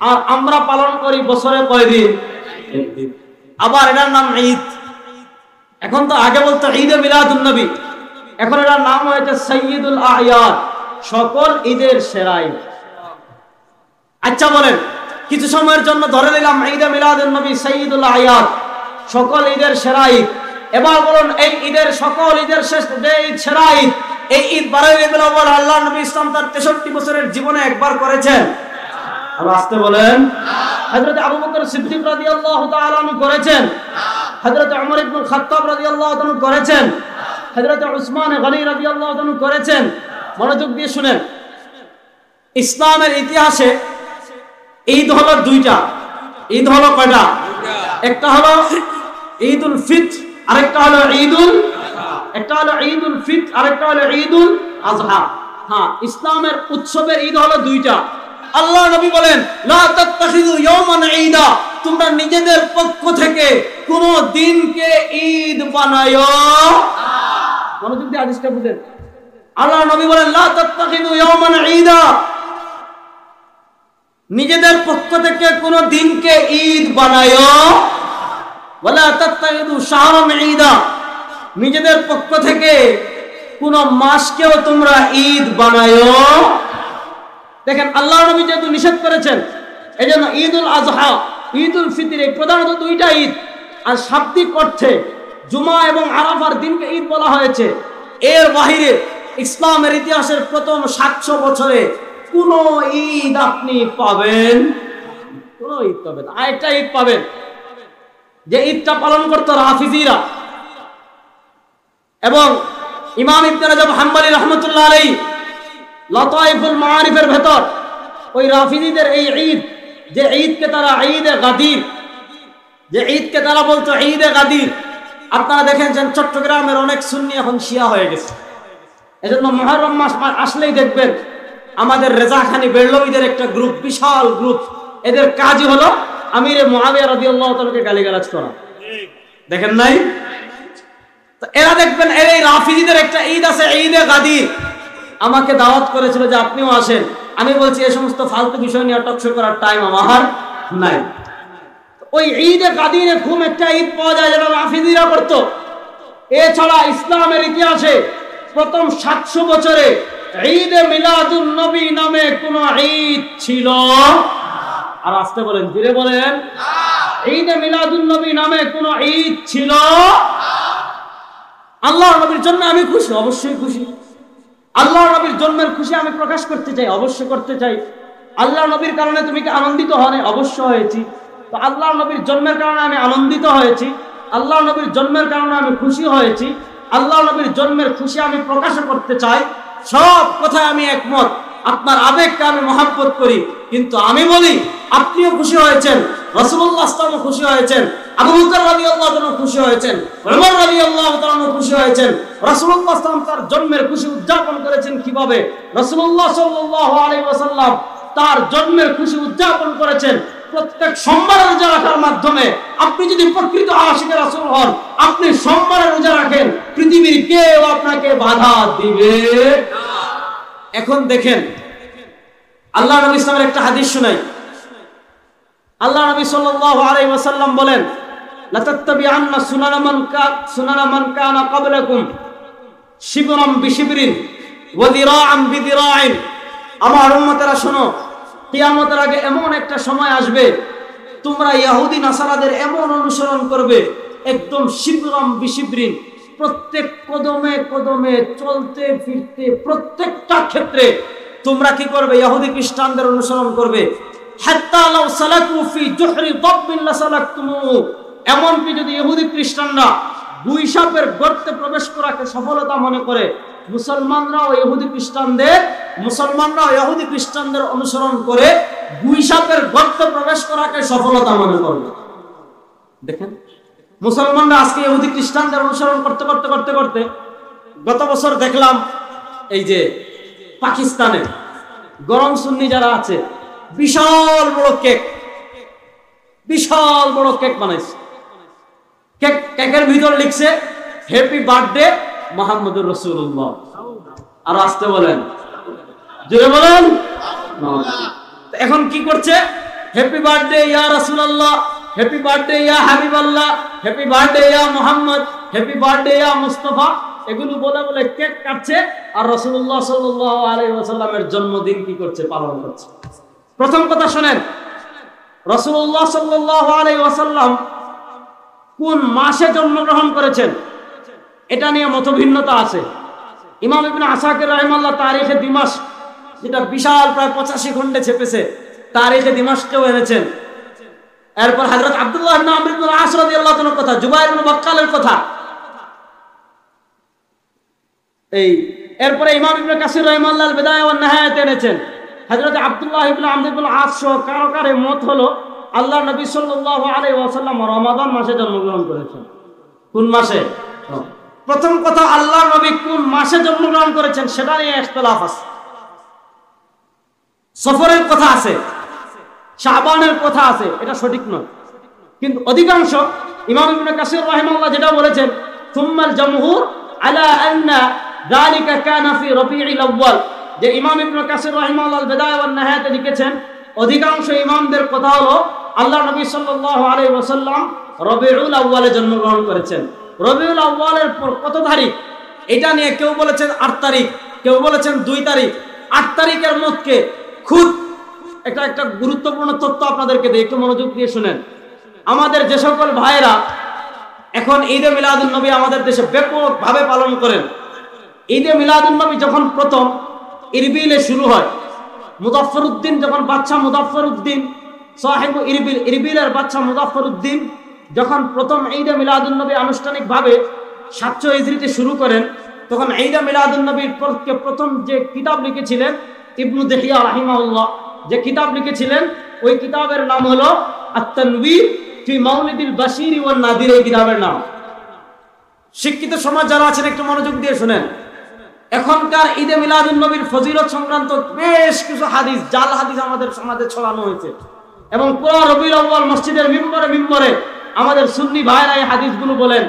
আর আমরা পালন করি বছরে কয় দিন? একদিন। আবার এটার নাম ঈদ। এখন তো আগে বলতো ঈদে মিলাদুন নবী, এখন এটার নাম হয়েছে সাইয়্যিদুল আ'য়াদ, সকল ঈদের সেরা ঈদ। আচ্ছা বলেন, কিছু সময়ের জন্য ধরে নিলাম ঈদে মিলাদুন নবী সাইয়্যিদুল আ'য়াদ, সকল ঈদের সেরা ঈদ। এবার বলুন, এই ঈদের সকল ঈদের শেষ যে ঈদ সেরা ঈদ, এই ঈদ 12 রবিউল আউয়াল আল্লাহ নবী ইসলাম তার 63 বছরের জীবনে একবার করেছেন? আর আসতে বলেন, হযরত আবু বকর সিদ্দিক রাদিয়াল্লাহু তাআলা আনহু করেছেন, হযরত ওমর ইবনে খাত্তাব রাদিয়াল্লাহু তাআলা করেছেন, হযরত উসমান গনি রাদিয়াল্লাহু তাআলা করেছেন। মনোযোগ দিয়ে শুনেন, ইসলামের ইতিহাসে ঈদ হলো দুইটা। ঈদ হলো কয়টা? একটা হলো ঈদুল ফিতর, আরেকটা হলো ঈদুল একটা হলো ঈদুল ফিতর, আরেকটা হলো ঈদুল আযহা। হ্যাঁ, ইসলামের উৎসবের ঈদ হলো দুইটা। আল্লাহ নবী বলেন, লা তাত্তাখিযু ইয়াওমান ঈদা, তোমরা নিজেদের পক্ষ থেকে কোন দিনকে ঈদ বানায়ো না। মনোযোগ দিয়ে হাদিসটা বুঝেন। আল্লাহ নবী বলেন, লা তাত্তাখিযু ইয়াওমান ঈদা, নিজেদের পক্ষ থেকে কোন দিনকে ঈদ বানায়ো, ওয়ালা তাত্তাখিযু শাহরান ঈদা, নিজেদের পক্ষ থেকে কোন মাসকেও তোমরা ঈদ বানায়ো। দেখেন, আল্লাহ নবী যেহেতু নিষেধ করেছেন, এজন্য ঈদুল আযহা, ঈদুল ফিতর এই প্রধানত দুইটা ঈদ। আর শাব্দিক অর্থে জুমা এবং আরাফার দিনকে ঈদ বলা হয়েছে। এর বাহিরে ইসলামের ইতিহাসের প্রথম 700 বছরে কোন ঈদ আপনি পাবেন? কোন ঈদ পাবেন? আরেকটা ঈদ পাবেন, যে ঈদটা পালন করতো রাফিজিরা। এবং ইমাম ইবনে রাজব হাম্বলী রাহমাতুল্লাহ আলাইহি লতাইফুল মাআরিফের ভেতর ওই রাফিজিদের এই ঈদ, যে ঈদকে তারা ঈদে গাদির, যে ঈদকে তারা বলতো ঈদে গাদির, আপনারা দেখেছেন চট্টগ্রামের অনেক সুন্নি এখন শিয়া হয়ে গেছে। এজন্য মুহররম মাস আসলেই দেখবেন আমাদের রেজাখানি বেরলভীদের একটা গ্রুপ, বিশাল গ্রুপ, এদের কাজই হলো আমিরে মুআবিয়া রাদিয়াল্লাহু তাআলাকে গালিগালাজ করা। দেখেন নাই? তো এরা দেখবেন এর এই রাফিজিদের একটা ঈদ আছে ঈদে গাদির। আমাকে দাওয়াত করেছিল যে আপনিও আসেন। আমি বলছি এই সমস্ত ফালতু বিষয় নিয়ে টকশো করার টাইম আমার নাই। ওই ঈদে গাদিরে খুব একটা ঈদ পাওয়া যায় যেটা রাফিজিরা করতো। এছাড়া ইসলামের ইতিহাসে প্রথম 700 বছরে ঈদে মিলাদুন নবী নামে কোন ঈদ ছিল? আর আসতে বলেন, ধীরে বলেন, ঈদে মিলাদুন নবী নামে কোন ঈদ ছিল? আল্লাহ নবীর জন্য আমি খুশি, অবশ্যই খুশি। আল্লাহ নবীর জন্মের খুশি আমি প্রকাশ করতে চাই, অবশ্যই করতে চাই। আল্লাহ নবীর কারণে তুমি কি আনন্দিত হও? অবশ্যই হয়েছি। তো আল্লাহ নবীর জন্মের কারণে আমি আনন্দিত হয়েছি, আল্লাহ নবীর জন্মের কারণে আমি খুশি হয়েছি, আল্লাহ নবীর জন্মের খুশি আমি প্রকাশ করতে চাই। সব কথায় আমি একমত, আপনার আবেগকে আমি মহব্বত করি। কিন্তু আমি বলি, আপনিও খুশি হয়েছেন, রাসূলুল্লাহ সাল্লাল্লাহু আলাইহি ওয়াসাল্লাম খুশি হয়েছেন, আবু বকর রাদিয়াল্লাহু তাআলা খুশি হয়েছেন, ওমর রাদিয়াল্লাহু তাআলা খুশি হয়েছেন। রাসূলুল্লাহ সাল্লাল্লাহু আলাইহি ওয়াসাল্লাম তার জন্মের খুশি উদযাপন করেছেন কিভাবে? রাসূলুল্লাহ সাল্লাল্লাহু আলাইহি ওয়াসাল্লাম তার জন্মের খুশি উদযাপন করেছেন প্রত্যেক সোমবার রোজা রাখার মাধ্যমে। আপনি যদি প্রকৃত আশিকে রাসূল হন, আপনি সোমবার রোজা রাখেন, পৃথিবীর কেউ আপনাকে বাধা দিবে না। এখন দেখেন, আল্লাহ নবী ইসলামের একটা হাদিস শুনাই। আল্লাহ নবী সাল্লাল্লাহু আলাইহি ওয়াসাল্লাম বলেন, লা তাত্তাবিআন্না সুনানা মান কানা ক্বাবলাকুম শিবরাম বিশিবরিন ওয়া দিরাআম বিদিরাইন। আমার উম্মতেরা শোনো, কিয়ামতের আগে এমন একটা সময় আসবে, তোমরা ইহুদি নাসারাদের এমন অনুসরণ করবে, একদম শিবরাম বিশিবরিন, প্রত্যেক কদমে কদমে, চলতে ফিরতে, প্রত্যেকটা ক্ষেত্রে তোমরা কি করবে? ইহুদি খ্রিস্টানদের অনুসরণ করবে। হাত্তা লাউ সালাকু ফি জুহরি দাব্বিন লাসালাকতুমু, এমনকি যদি ইহুদি খ্রিস্টানরা গুইসাপের গর্তে প্রবেশ করাকে সফলতা মনে করে, মুসলমানরাও ইহুদি খ্রিস্টানদের অনুসরণ করে গুইসাপের গর্তে প্রবেশ করাকে সফলতা মনে করবে। দেখেন, মুসলমানরা আজকে ইহুদি খ্রিস্টানদের অনুসরণ করতে করতে করতে করতে গত বছর দেখলাম এই যে পাকিস্তানে গরম সুন্নি যারা আছে, বিশাল বড় কেক বানাইছে। কেকের ভিতর লিখছে হ্যাপি বার্থডে মুহাম্মদুর রাসূলুল্লাহ। আর আসতে বলেন, জোরে বলেন। এখন কি করছে? হ্যাপি বার্থডে ইয়া রাসূলুল্লাহ, হ্যাপি বার্থডে ইয়া হাবিবাল্লাহ, হ্যাপি বার্থডে ইয়া মুহাম্মদ, হ্যাপি বার্থডে ইয়া মুস্তাফা, এগুলো বলে বলে কেক কাটছে আর রাসূলুল্লাহ সাল্লাল্লাহু আলাইহি ওয়াসাল্লামের জন্মদিন কি করছে? পালন করছে। প্রথম কথা শুনেন, রাসূলুল্লাহ সাল্লাল্লাহু আলাইহি ওয়াসাল্লাম কোন মাসে জন্মগ্রহণ করেছেন এটা নিয়ে মতভিন্নতা আছে। ইমাম ইবনে আসাকির রাহিমাহুল্লাহ তারিখে দিমাশক, যেটা বিশাল প্রায় 85 খণ্ডে ছেপেছে, তারিখে দিমাশকেও এনেছেন। এরপর হযরত আব্দুল্লাহ ইবনে আমর ইবনে আস রাদিয়াল্লাহু তাআলার কথা, জুবাইর ইবনে বাক্কালের কথা, এরপরে ইমাম ইবনে কাসির রাহিমাহুল্লাহ আল বিদায়া ওয়ান নিহায়াত এনেছেন। হযরত আব্দুল্লাহ ইবনে আমর ইবনে আস সহ কারো কারো মত হলো আল্লাহ নবী সাল্লাল্লাহু আলাইহি ওয়াসাল্লাম রমাদান মাসে জন্মগ্রহণ করেছেন। কোন মাসে? প্রথম কথা, আল্লাহ নবী কোন মাসে জন্মগ্রহণ করেছেন সেটা নিয়ে ইখতিলাফ আছে। সফরের কথা আছে, শাবানের কথা আছে, এটা সঠিক নয়। কিন্তু অধিকাংশ ইমাম ইবনে কাসির রাহিমাহুল্লাহ যেটা বলেছেন, সুম্মাল জামহুর আলা আন্না যালিকা কানা ফি রবিউল আউয়াল, যে ইমাম ইবনে কাসির রাহিমাহুল্লাহ আল বিদায়া ওয়ান নিহায়াতে লিখেছেন, অধিকাংশ ইমামদের কথা হলো আল্লাহ নবী সাল্লাল্লাহু আলাইহি ওয়াসাল্লাম রবিউল আউয়ালে জন্মগ্রহণ করেছেন। রবিউল আউয়ালের কত তারিখ এটা নিয়ে কেউ বলেছেন 8 তারিখ, কেউ বলেছেন 2 তারিখ। 8 তারিখের মতকে খুব একটা গুরুত্বপূর্ণ তথ্য আপনাদেরকে দিই, একটু মনোযোগ দিয়ে শুনেন। আমাদের যে সকল ভাইরা এখন ঈদে মিলাদুন নবী আমাদের দেশে ব্যাপকভাবে পালন করেন, ঈদে মিলাদুন নবী যখন প্রথম ইরবিলে শুরু হয়, মুজাফফর উদ্দিন যখন বাদশা মুজাফফর উদ্দিন সাহেব ইরবিলের বাদশা মুজাফফর উদ্দিন যখন প্রথম ঈদে মিলাদুন নবী আনুষ্ঠানিকভাবে 700 হিজরিতে শুরু করেন, তখন ঈদে মিলাদুন নবীর প্রথম যে কিতাব লিখেছিলেন ইবনু দেহিয়া রাহিমাহুল্লাহ, যে কিতাব লিখেছিলেন ওই কিতাবের নাম হলো আত-তানবীর ফি মাউলিদিল বাশীর ওয়ান নাদির। এই কিতাবের নাম। শিক্ষিত সমাজ যারা আছেন একটু মনোযোগ দিয়ে শুনেন। এখনকার ঈদে মিলাদুন নবীর ফজিলত সংক্রান্ত বেশ কিছু হাদিস, জাল হাদিস আমাদের সমাজে ছড়ানো হয়েছে এবং পুরো রবিউল আউয়াল মসজিদের মিম্বরে আমাদের সুন্নি ভাইরা এই হাদিসগুলো বলেন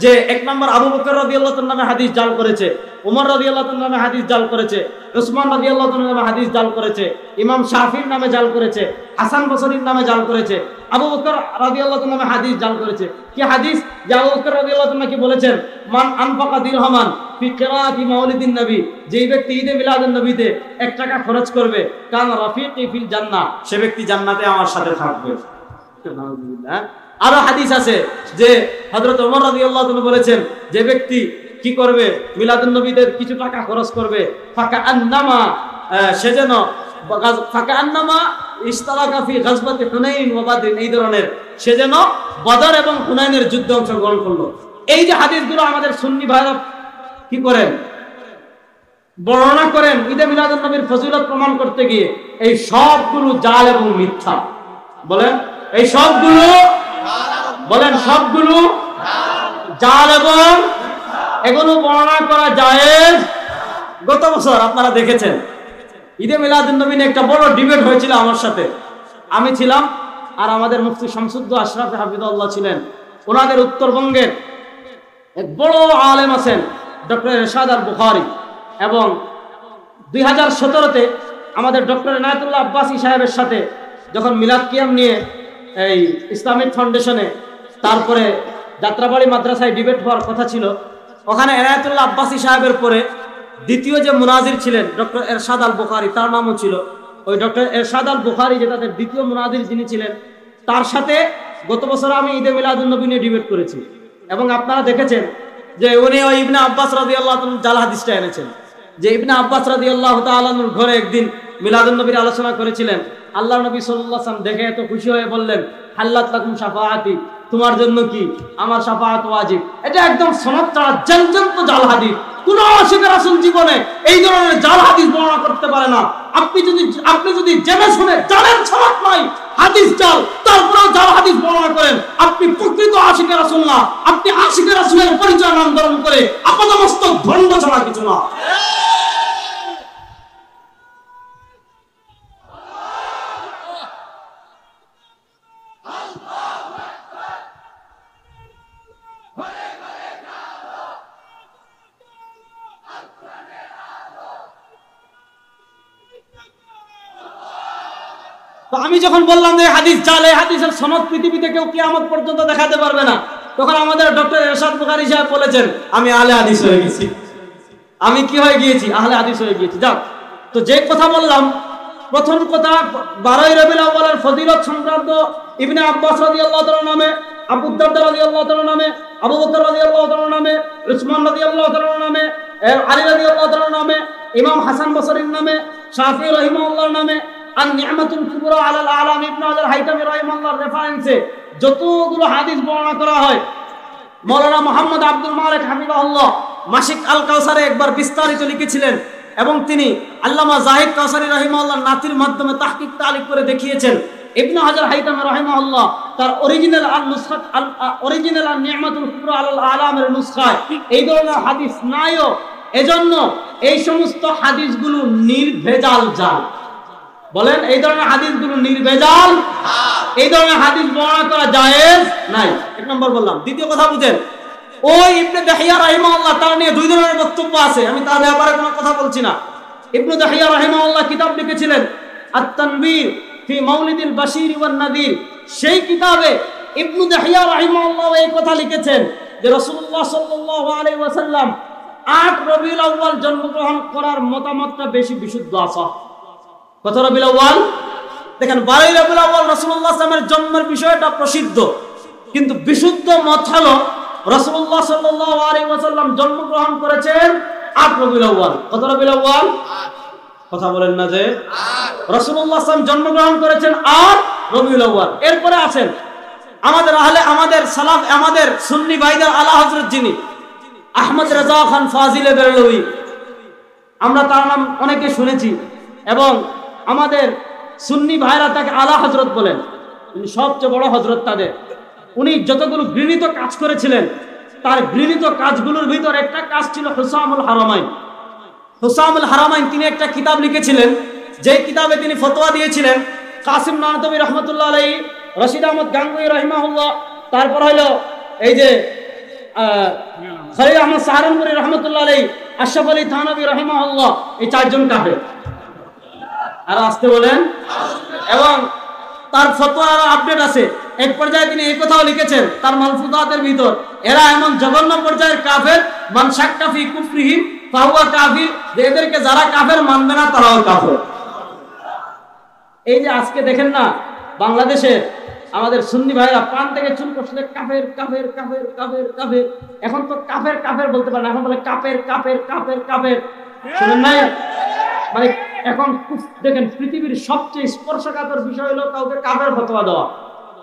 যে 1 নম্বর আবু বকর রাদিয়াল্লাহু তাআলা নামে হাদিস জাল করেছে, ওমর রাদিয়াল্লাহু তাআলা নামে হাদিস জাল করেছে, উসমান রাদিয়াল্লাহু তাআলা নামে হাদিস জাল করেছে, ইমাম শাফির নামে জাল করেছে, হাসান বসরির নামে জাল করেছে, আবু বকর রাদিয়াল্লাহু তাআলা নামে হাদিস জাল করেছে। কি হাদিস? যে আবু বকর রাদিয়াল্লাহু তাআলা কি বলেছেন, মান আনফাকা দিরহামান ফি কিরাআতি মাউলিদিন নবী, যেই ব্যক্তি ঈদে মিলাদুন নবীতে 1 টাকা খরচ করবে, কান রাফিকি ফিল জান্নাহ, সে ব্যক্তি জান্নাতে আমার সাথে থাকবে। সুবহানাল্লাহ। আরো হাদিস আছে যে হযরত ওমর রাদিয়াল্লাহু তাআলা বলেছেন, যে ব্যক্তি কি করবে, মিলাদুন নবীতে কিছু টাকা খরচ করবে, ফাকা আন্নামা, সে যেন ফাকা আন্নামা ইশতারাকা ফি গাজওয়াতি হুনাইন ওয়া বাদর, এই ধরনের সে যেন বদর এবং হুনাইনের যুদ্ধে অংশগ্রহণ করলো। এই যে হাদিসগুলো আমাদের সুন্নি ভাইরা কি করেন, বর্ণনা করেন ঈদে মিলাদুন নবীর ফজিলত প্রমাণ করতে গিয়ে, এই সবগুলো জাল এবং মিথ্যা। বলেন এই সবগুলো, বলেন সবগুলো জাল এবং এগুলো বর্ণনা করা জায়েজ। গত বছর আপনারা দেখেছেন ঈদে মিলাদুন নবী নিয়ে একটা বড় ডিবেট হয়েছিল আমার সাথে, আমি ছিলাম আর আমাদের মুফতি শামসুদ্দ আশরাফ হাফিজাহুল্লাহ ছিলেন। ওনাদের উত্তরবঙ্গের এক বড় আলেম আছেন ডক্টর ইরশাদ আল বুখারী, এবং 2017-তে আমাদের ডক্টর ইনায়েতুল্লাহ আব্বাসী সাহেবের সাথে যখন মিলাদ কিয়াম নিয়ে এই ইসলামিক ফাউন্ডেশনে, তারপরে যাত্রাবাড়ি মাদ্রাসায় ডিবেট হওয়ার কথা ছিল, ওখানে ইনায়েতুল্লাহ আব্বাসী সাহেবের পরে দ্বিতীয় যে মুনাজির ছিলেন ডক্টর ইরশাদ আল বুখারী, তার নামও ছিল ওই ডক্টর ইরশাদ আল বুখারী, যে তাদের দ্বিতীয় মুনাজির যিনি ছিলেন, তার সাথে গত বছর আমি ঈদে মিলাদুন নবী নিয়ে ডিবেট করেছি। এবং আপনারা দেখেছেন যে উনি ওই ইবনে আব্বাস রাদিয়াল্লাহু তাআলা জাল হাদিসটা এনেছেন, যে ইবনে আব্বাস রাদিয়াল্লাহু তাআলা আনহুর ঘরে একদিন মিলাদুন নবীর আলোচনা করেছিলেন। আল্লাহ নবী সাল্লাল্লাহু আলাইহি ওয়াসাল্লাম দেখে এত খুশি হয়ে বললেন, হাল্লাত লাকুম শাফাআতি, তোমার জন্য কি আমার শাফাআত ওয়াজিব। এটা একদম সনদ ছাড়া জলজন্ত জাল হাদিস। কোন আশিকের রাসূল জীবনে এই ধরনের জাল হাদিস বর্ণনা করতে পারে না। আপনি যদি জেনে শুনে জানেন সনদ নাই, হাদিস জাল, তারপরেও জাল হাদিস বর্ণনা করেন, আপনি প্রকৃত আশিকের রাসূল না, আপনি আশিকের রাসূলের পরিচয় নাম ধারণ করে আপাদমস্তক ভণ্ড ছাড়া কিছু না। তো আমি যখন বললাম যে হাদিস জাল, এই হাদিসের সনদ পৃথিবীতে কেউ কিয়ামত পর্যন্ত দেখাতে পারবে না, তখন আমাদের ডক্টর এরশাদ বুখারী সাহেব বলেছেন আমি আহলে হাদিস হয়ে গেছি। আমি কি হয়ে গিয়েছি? আহলে হাদিস হয়ে গিয়েছি। যাক, তো যে কথা বললাম, প্রথম কথা 12ই রবিউল আউয়ালের ফজিলত সংক্রান্ত ইবনে আব্বাস রাদিয়াল্লাহু তাআলা নামে, আবু দারদা রাদিয়াল্লাহু তাআলা নামে, আবু বকর রাদিয়াল্লাহু তাআলা নামে, উসমান রাদিয়াল্লাহু তাআলা নামে, আলী রাদিয়াল্লাহু তাআলা নামে, ইমাম হাসান বসরির নামে, শাফিঈ রাহিমাহুল্লাহর নামে, আর নি'মাতুল কুবরা আলাল আলাম ইবনে হাজার হাইতামি রাহিমাহুল্লাহর রেফারেন্সে যতগুলো হাদিস বর্ণনা করা হয়, মাওলানা মুহাম্মদ আব্দুল মালিক হাফিজাহুল্লাহ মাসিক আল কাউসারে একবার বিস্তারিত লিখেছিলেন, এবং তিনি আল্লামা জাহিদ কাউসারী রাহিমাহুল্লাহ নাতির মাধ্যমে তাহকিক তালিক করে দেখিয়েছেন। ইবনে হাজার হাইতামি রাহিমাহুল্লাহ তার অরিজিনাল আর নি'মাতুল কুবরা আলাল আলামের নুসখায় এই ধরনের হাদিস নাইও, এজন্য এই সমস্ত হাদিসগুলো নির্ভেজাল জাল। বলেন, এই ধরনের হাদিসগুলো নির্ভেজাল, এই ধরনের হাদিস বর্ণনা করা জায়েজ নাই। এক নম্বর বললাম। দ্বিতীয় কথা বুঝেন, ওই ইবনে দাহিয়া রাহিমাহুল্লাহ তার নিয়ে দুই ধরনের বক্তব্য আছে, আমি তার ব্যাপারে কোনো কথা বলছি না। ইবনে দাহিয়া রাহিমাহুল্লাহ কিতাব লিখেছিলেন আত-তানবীর ফি মাউলিদিল বাশীর ওয়ান নাযীর। সেই কিতাবে ইবনে দাহিয়া রাহিমাহুল্লাহ এই কথা লিখেছেন যে রাসূলুল্লাহ সাল্লাল্লাহু আলাইহি ওয়াসাল্লাম 8 রবিউল আউয়াল জন্মগ্রহণ করার মতামতটা বেশি বিশুদ্ধ আছে। কত রবিউল আউয়াল? দেখেন, 12ই রবিউল আউয়াল রাসূলুল্লাহ সাল্লাল্লাহু আলাইহি ওয়াসাল্লামের জন্মের বিষয়টা প্রসিদ্ধ, কিন্তু বিশুদ্ধ মত হলো রাসূলুল্লাহ সাল্লাল্লাহু আলাইহি ওয়াসাল্লাম জন্মগ্রহণ করেছেন 8 রবিউল আউয়াল। কত রবিউল আউয়াল? কথা বলেন না যে রাসূলুল্লাহ সাল্লাল্লাহু আলাইহি ওয়াসাল্লাম জন্মগ্রহণ করেছেন 8 রবিউল আউয়াল। এরপরে আছেন আমাদের সালাফ, আমাদের সুন্নি ভাইদের আলা হযরত যিনি আহমদ রেজা খান ফাজিলে বেরলভী, আমরা তার নাম অনেকে শুনেছি, এবং আমাদের সুন্নি ভাইরা তাকে আলা হযরত বলেন। উনি সবচেয়ে বড় হযরত তাদের। উনি যতগুলো ঘৃণিত কাজ করেছিলেন, তার ঘৃণিত কাজগুলোর ভিতর একটা কাজ ছিল হুসামুল হারামাইন। হুসামুল হারামাইন, তিনি একটা কিতাব লিখেছিলেন, যে কিতাবে তিনি ফতোয়া দিয়েছিলেন কাসিম নানতবী রহমতুল্লাহ আলাইহি, রশিদ আহমদ গাঙ্গুই রাহিমাহুল্লাহ, তারপর হলো এই যে খলিল আহমদ সাহারানপুরি রহমতুল্লাহ আলাইহি, আশরাফ আলী থানভী রাহিমাহুল্লাহ, এই চারজন কাফের। আর আসতে বলেন। এবং তার ফতোয়া আপডেট আছে। এক পর্যায়ে তিনি এই কথাও লিখেছেন তার মালফুজাতের ভিতর, এরা এমন জঘন্য পর্যায়ের কাফের, মান শাক্কা ফি কুফরিহিম ফাহুয়া কাফির, যে এদেরকে যারা কাফের মানবে না তারাও কাফের। এই যে আজকে দেখেন না, বাংলাদেশে আমাদের সুন্নি ভাইরা পান থেকে চুল কষলে কাফের কাফের কাফের কাফের কাফের। এখন তো কাফের কাফের বলতে পারে না, এখন বলে কাফের কাফের কাফের কাফের। শুনেন নাই? মানে এখন দেখেন, পৃথিবীর সবচেয়ে স্পর্শকাতর বিষয় হলো কাউকে কাফের ফতোয়া দেওয়া,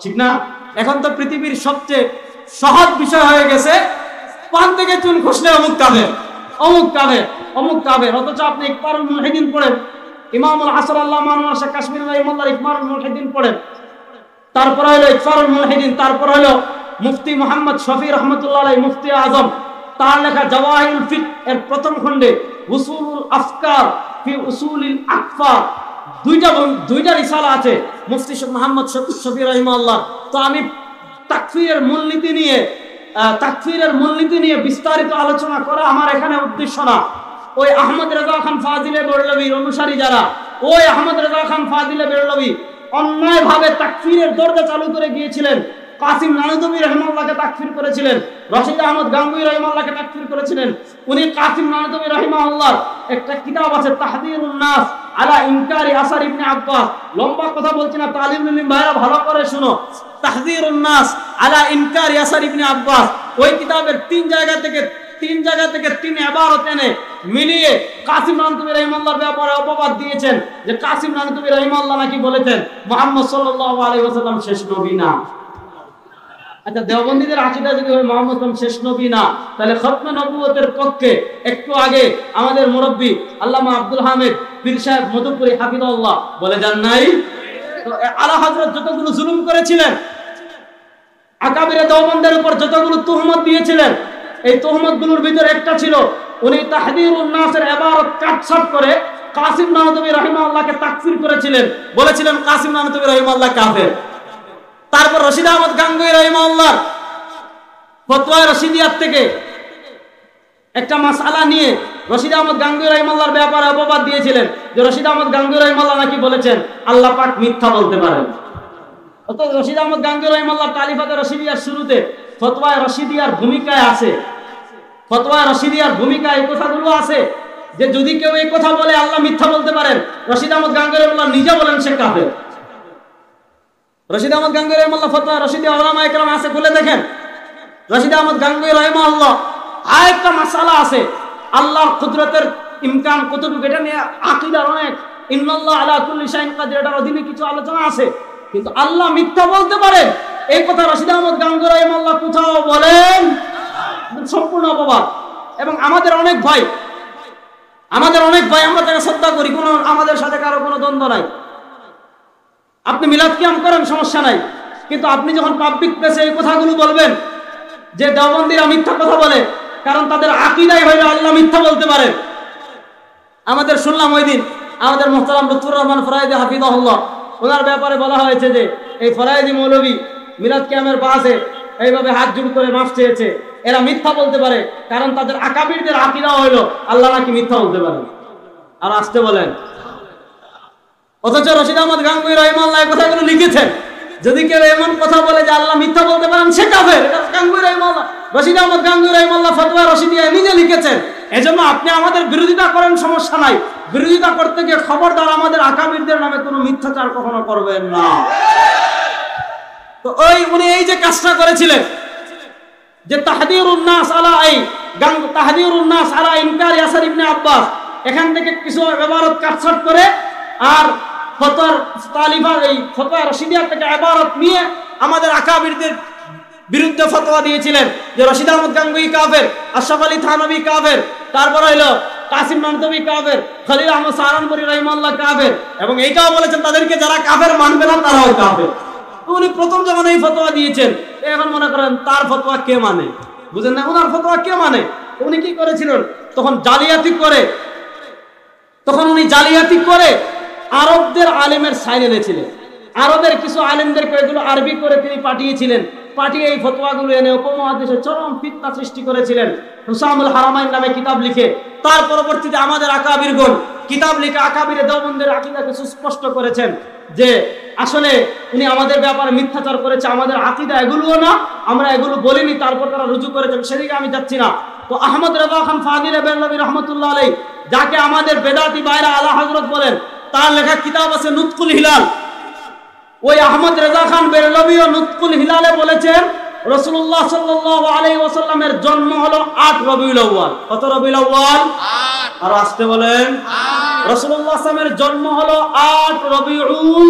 ঠিক না? এখন তো পৃথিবীর সবচেয়ে সহজ বিষয় হয়ে গেছে পান থেকে চুল খসলে অমুক কাফের, অমুক কাফের, অমুক কাফের। অথচ আপনি ইকবারুল মুলহিদিন পড়েন, ইমামুল হাসান আল্লাহ মানওয়ার শাহ কাশ্মীর রাহিমাহুল্লাহ ইকবারুল মুলহিদিন পড়েন, তারপর হলো ইকবারুল মুলহিদিন, তারপর হলো মুফতি মুহাম্মদ শফি রহমতুল্লাহ আলাইহি, মুফতি আজম, তার লেখা জাওয়াহিরুল ফিক এর প্রথম খণ্ডে উসুলুল আফকার ফি উসুলিল আকফার, দুইটা রিসালা আছে মুফতি মুহাম্মদ শফি রাহিমাহুল্লাহ। তো আমি তাকফীরের মূলনীতি নিয়ে বিস্তারিত আলোচনা করা আমার এখানে উদ্দেশ্য না। ওই আহমদ রেজা খান ফাজিলে বেরলভীর অনুসারী যারা, ওই আহমদ রেজা খান ফাজিলে বেরলভী অন্যায়ভাবে তাকফীরের দরজা চালু করে গিয়েছিলেন। কাসিম নানতবী রাহিমাহুল্লাহকে তাকফীর করেছিলেন, রশিদ আহমদ গাঙ্গুই রাহিমাহুল্লাহকে তাকফীর করেছিলেন। উনি কাসিম নানতবী রাহিমাহুল্লাহর একটা কিতাব আছে তাহযীরুন নাস আলা ইনকারি আসার ইবনে আব্বাস, লম্বা কথা বলছি না, তালিবুল ইলম ভাইরা ভালো করে শুনো। তাহযীরুন নাস আলা ইনকারি আসার ইবনে আব্বাস, ওই কিতাবের তিন জায়গা থেকে তিন ইবারত এনে মিলিয়ে কাসিম নানতবী রাহিমাহুল্লাহর ব্যাপারে অপবাদ দিয়েছেন যে কাসিম নানতবী রাহিমাহুল্লাহ নাকি বলেছেন মুহাম্মদ সাল্লাল্লাহু আলাইহি ওয়াসাল্লাম শেষ নবী না। আচ্ছা, দেওবন্দীদের আকীদা যদি হয় মুহাম্মদ শেষ নবী না, তাহলে খতমে নবুয়তের পক্ষে একটু আগে আমাদের মুরব্বী আল্লামা আব্দুল হামিদ পীর সাহেব মধুপুরী হাফিজাহুল্লাহ বলে যান নাই? তো আলা হযরত যতগুলো জুলুম করেছিলেন, আকাবিরে দেওবন্দের উপর যতগুলো তুহমত দিয়েছিলেন, এই তুহমতগুলোর ভিতরে একটা ছিল উনি তাহযীরুন নাসের ইবারত কাটছাট করে কাসিম নানতবী রাহিমাহুল্লাহকে তাকফীর করেছিলেন, বলেছিলেন কাসিম নানতবী রাহিমাহুল্লাহ কাফের। তারপর রশিদ আহমদ গাঙ্গুই রাহিমাহুল্লাহ ফতোয়া রশিদিয়াত থেকে একটা মাসআলা নিয়ে রশিদ আহমদ গাঙ্গুহি রাহিমাহুল্লাহর ব্যাপারে অপবাদ দিয়েছিলেন যে রশিদ আহমদ গাঙ্গুহি রাহিমাহুল্লাহ নাকি বলেছেন আল্লাহ পাক মিথ্যা বলতে পারেন। অর্থাৎ রশিদ আহমদ গাঙ্গুহি রাহিমাহুল্লাহ তালিফাতে রশিদিয়ার শুরুতে ফতোয়ায়ে রশিদিয়ার ভূমিকায় আছে, ফতোয়ায়ে রশিদিয়ার ভূমিকায় এই কথাগুলো আছে যে যদি কেউ এই কথা বলে আল্লাহ মিথ্যা বলতে পারেন, রশিদ আহমদ গাঙ্গুহি রাহিমাহুল্লাহ নিজে বলেন সে কাফের। রশিদ আহমদ গাঙ্গুহি রাহিমাহুল্লাহ ফতোয়া রশিদিয়া উলামায়ে কেরাম আছে, খুলে দেখেন। রশিদ আহমদ গাঙ্গুহি রাহিমাহুল্লাহ আরেকটা মাসআলা আছে আল্লাহর কুদরতের ইমকান কতটুকু, এটা নিয়ে আকীদার অনেক ইন্নাল্লাহ আলা কুল্লি শাইইন কাদির এটার অধীনে কিছু আলোচনা আছে, কিন্তু আল্লাহ মিথ্যা বলতে পারে এই কথা রশিদ আহমদ গাঙ্গুহি রাহিমাহুল্লাহ কোথাও বলেন, সম্পূর্ণ অপবাদ। এবং আমাদের অনেক ভাই আমরা তাকে শ্রদ্ধা করি, কোনো আমাদের সাথে কারো কোনো দ্বন্দ্ব নাই। আপনি মিলাদ কিয়াম করেন, সমস্যা নাই, কিন্তু আপনি যখন পাবলিক প্লেসে এই কথাগুলো বলবেন যে দেওবন্দিরা মিথ্যা কথা বলে, কারণ তাদের আকীদাই হইল আল্লাহ মিথ্যা বলতে পারেন। আমাদের শুনলাম ওই দিন আমাদের মুহতারাম লুৎফুর রহমান ফরায়েদি হাফিজাহুল্লাহ, ওনার ব্যাপারে বলা হয়েছে যে এই ফরায়েদি মৌলভী মিলাদ কিয়ামের পাশে এইভাবে হাত জোড় করে মাফ চেয়েছে, এরা মিথ্যা বলতে পারে কারণ তাদের আকাবিরদের আকীদা হইল আল্লাহ নাকি মিথ্যা বলতে পারেন। আর আসতে বলেন, অথচ রশিদ আহমদ গাঙ্গুহি রাহিমাহুল্লাহ এই কথাগুলো লিখেছেন। যদি কেউ এমন কথা বলে যে আল্লাহ মিথ্যা বলতে পারেন সে কাফের, এটা গাঙ্গুহি রাহিমাহুল্লাহ, রশিদ আহমদ গাঙ্গুহি রাহিমাহুল্লাহ ফতোয়া রশিদিয়া নিজে লিখেছেন। এজন্য আপনি আমাদের বিরোধিতা করেন, সমস্যা নাই, বিরোধিতা করতে গিয়ে খবরদার আমাদের আকাবিরদের নামে কোনো মিথ্যাচার কখনো করবেন না। তো উনি এই যে কাজটা করেছিলেন যে তাহদিরুন নাস আলা ইনকার ইয়াসার ইবনে আব্বাস, এখান থেকে কিছু ইবারত কাটছাট করে আর ফতোয়ার তালিফা এই ফতোয়া রশিদিয়া থেকে ইবারত নিয়ে আমাদের আকাবিরদের বিরুদ্ধে ফতোয়া দিয়েছিলেন যে রশিদ আহমদ গাঙ্গুহি কাফের, আশরাফ আলী থানভী কাফের, তারপর হইলো কাসিম নানতবী কাফের, খলিল আহমদ সাহারানপুরী রাহিমাহুল্লাহ কাফের, এবং এইটাও বলেছেন তাদেরকে যারা কাফের মানবে না তারাও কাফের। উনি প্রথম যখন এই ফতোয়া দিয়েছেন, এখন মনে করেন তার ফতোয়া কে মানে, বুঝেন না, ওনার ফতোয়া কে মানে। উনি কি করেছিলেন তখন উনি জালিয়াতি করে আরবদের আলেমের সাইন এনেছিলেন, আরবের কিছু আলেমদেরকে এগুলো আরবি করে তিনি পাঠিয়েছিলেন, পাঠিয়ে এই ফতোয়াগুলো এনে উপমহাদেশে চরম ফিতনা সৃষ্টি করেছিলেন। হুসামুল হারামাইন নামে কিতাব লিখে, তার পরবর্তীতে আমাদের আকাবিরগণ কিতাব লিখে আকাবিরে দেওবন্দের আকীদাকে সুস্পষ্ট করেছেন যে আসলে উনি আমাদের ব্যাপারে মিথ্যাচার করেছে, আমাদের আকীদা এগুলোও না, আমরা এগুলো বলিনি, তারপর তারা রুজু করেছেন, সেদিকে আমি যাচ্ছি না। তো আহমদ রেজা খান ফাদিল বেরলভী রহমতুল্লাহ আলাইহি, যাকে আমাদের বেদাতি বাইরা আলা হযরত বলেন, তার লেখা কিতাব আছে নুতকুল হিলাল। ওই আহমদ রেজা খান বেরলভী ও নুতকুল হিলালে বলেছেন রাসূলুল্লাহ সাল্লাল্লাহু আলাইহি ওয়াসাল্লামের জন্ম হলো 8 রবিউল আউয়াল। কত রবিউল আউয়াল? আর আসতে বলেন, রাসূলুল্লাহ সাল্লামের জন্ম হলো 8 রবিউল।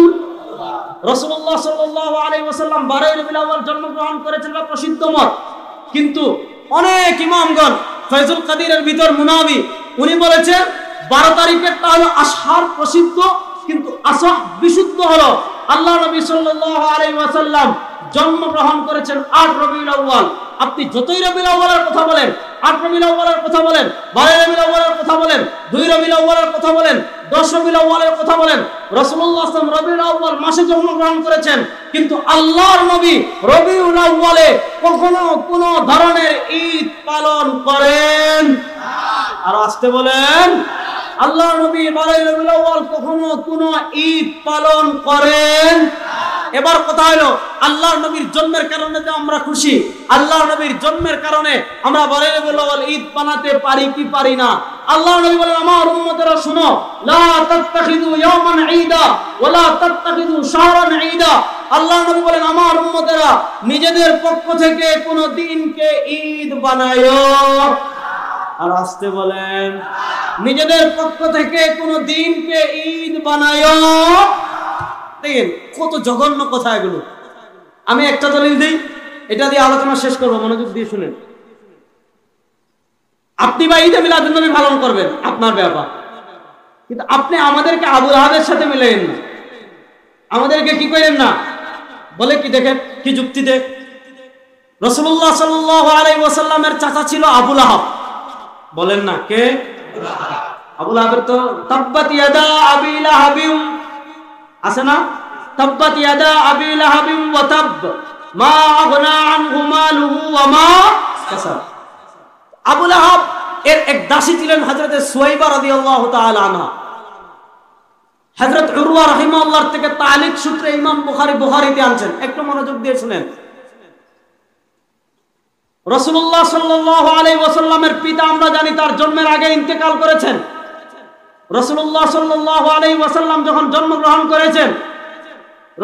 রাসূলুল্লাহ সাল্লাল্লাহু আলাইহি ওয়াসাল্লাম 12 রবিউল আউয়াল জন্মগ্রহণ করেছেন, এটা প্রসিদ্ধ মত। কিন্তু অনেক ইমামগণ, ফয়জুল কাদিরের ভিতর মুনাবি, উনি বলেছেন 12 তারিখেরটা হলো আশহার প্রসিদ্ধ, কিন্তু আসাহ বিশুদ্ধ হলো আল্লাহ নবী সাল্লাল্লাহু আলাইহি ওয়াসাল্লাম জন্মগ্রহণ করেছেন 8 রবিউল আউয়াল। আপনি যতই রবিউল আউয়ালের কথা বলেন, 8 রবিউল আউয়ালের কথা বলেন, 12 রবিউল আউয়ালের কথা বলেন, 2 রবিউল আউয়ালের কথা বলেন, 10 রবিউল আউয়ালের কথা বলেন, রাসূলুল্লাহ সাল্লাল্লাহু আলাইহি ওয়াসাল্লাম রবিউল আউয়াল মাসে জন্মগ্রহণ করেছেন, কিন্তু আল্লাহর নবী রবিউল আউয়ালে কখনো কোনো ধরনের ঈদ পালন করেন না। আর আসতে বলেন, আল্লাহর নবী 12 রবিউল আউয়াল কখনো কোনো ঈদ পালন করেন না। এবার কথা হলো আল্লাহর নবীর জন্মের কারণে যে আমরা খুশি, আল্লাহর নবীর জন্মের কারণে আমরা 12 রবিউল আউয়াল ঈদ বানাতে পারি কি পারি না? আল্লাহর নবী বলেন, আমার উম্মতেরা শুনো, লা তাত্তাখিযু ইয়াওমান ঈদা ওয়া লা তাত্তাখিযু শাহরান ঈদা। আল্লাহর নবী বলেন, আমার উম্মতেরা নিজেদের পক্ষ থেকে কোনো দিনকে ঈদ বানায়ো। আর আসতে বলেন, নিজেদের পক্ষ থেকে কোনো দিনকে ঈদ বানায়ো। দেখেন কত জঘন্য কথা এগুলো। আমি একটা দলিল দিই, এটা দিয়ে আলোচনা শেষ করবো, মনোযোগ দিয়ে শুনেন। আপনি বা ঈদে মিলাদুন নবী পালন করবেন, আপনার ব্যাপার, কিন্তু আপনি আমাদেরকে আবু লাহাবের সাথে মিলাইয়েন না, আমাদেরকে কি করেন না বলে কি, দেখেন কি যুক্তিতে। রাসূলুল্লাহ সাল্লাল্লাহু আলাইহি ওয়াসাল্লামের চাচা ছিল আবু লাহাব, বলেন না কে? আবু লাহাবের তো তাব্বাত ইয়াদা আবি লাহাবিম আছে না, তাব্বাত ইয়াদা আবি লাহাবিম ওয়া তাব মা আগনা আনহু মালুহু ওয়া মা কাসাব। আবু লাহাব এর এক দাসী ছিলেন হযরত সুয়াইবা রাদিয়াল্লাহু তাআলা আনহা। হযরত উরওয়া রাহিমাহুল্লাহ থেকে তালিক সূত্রে ইমাম বুখারীতে আনছেন, একটু মনোযোগ দিয়ে শুনেন। রাসূলুল্লাহ সাল্লাল্লাহু আলাইহি ওয়াসাল্লামের পিতা আমরা জানি তার জন্মের আগে ইন্তেকাল করেছেন। রাসূলুল্লাহ সাল্লাল্লাহু আলাইহি ওয়াসাল্লাম যখন জন্মগ্রহণ করেছেন,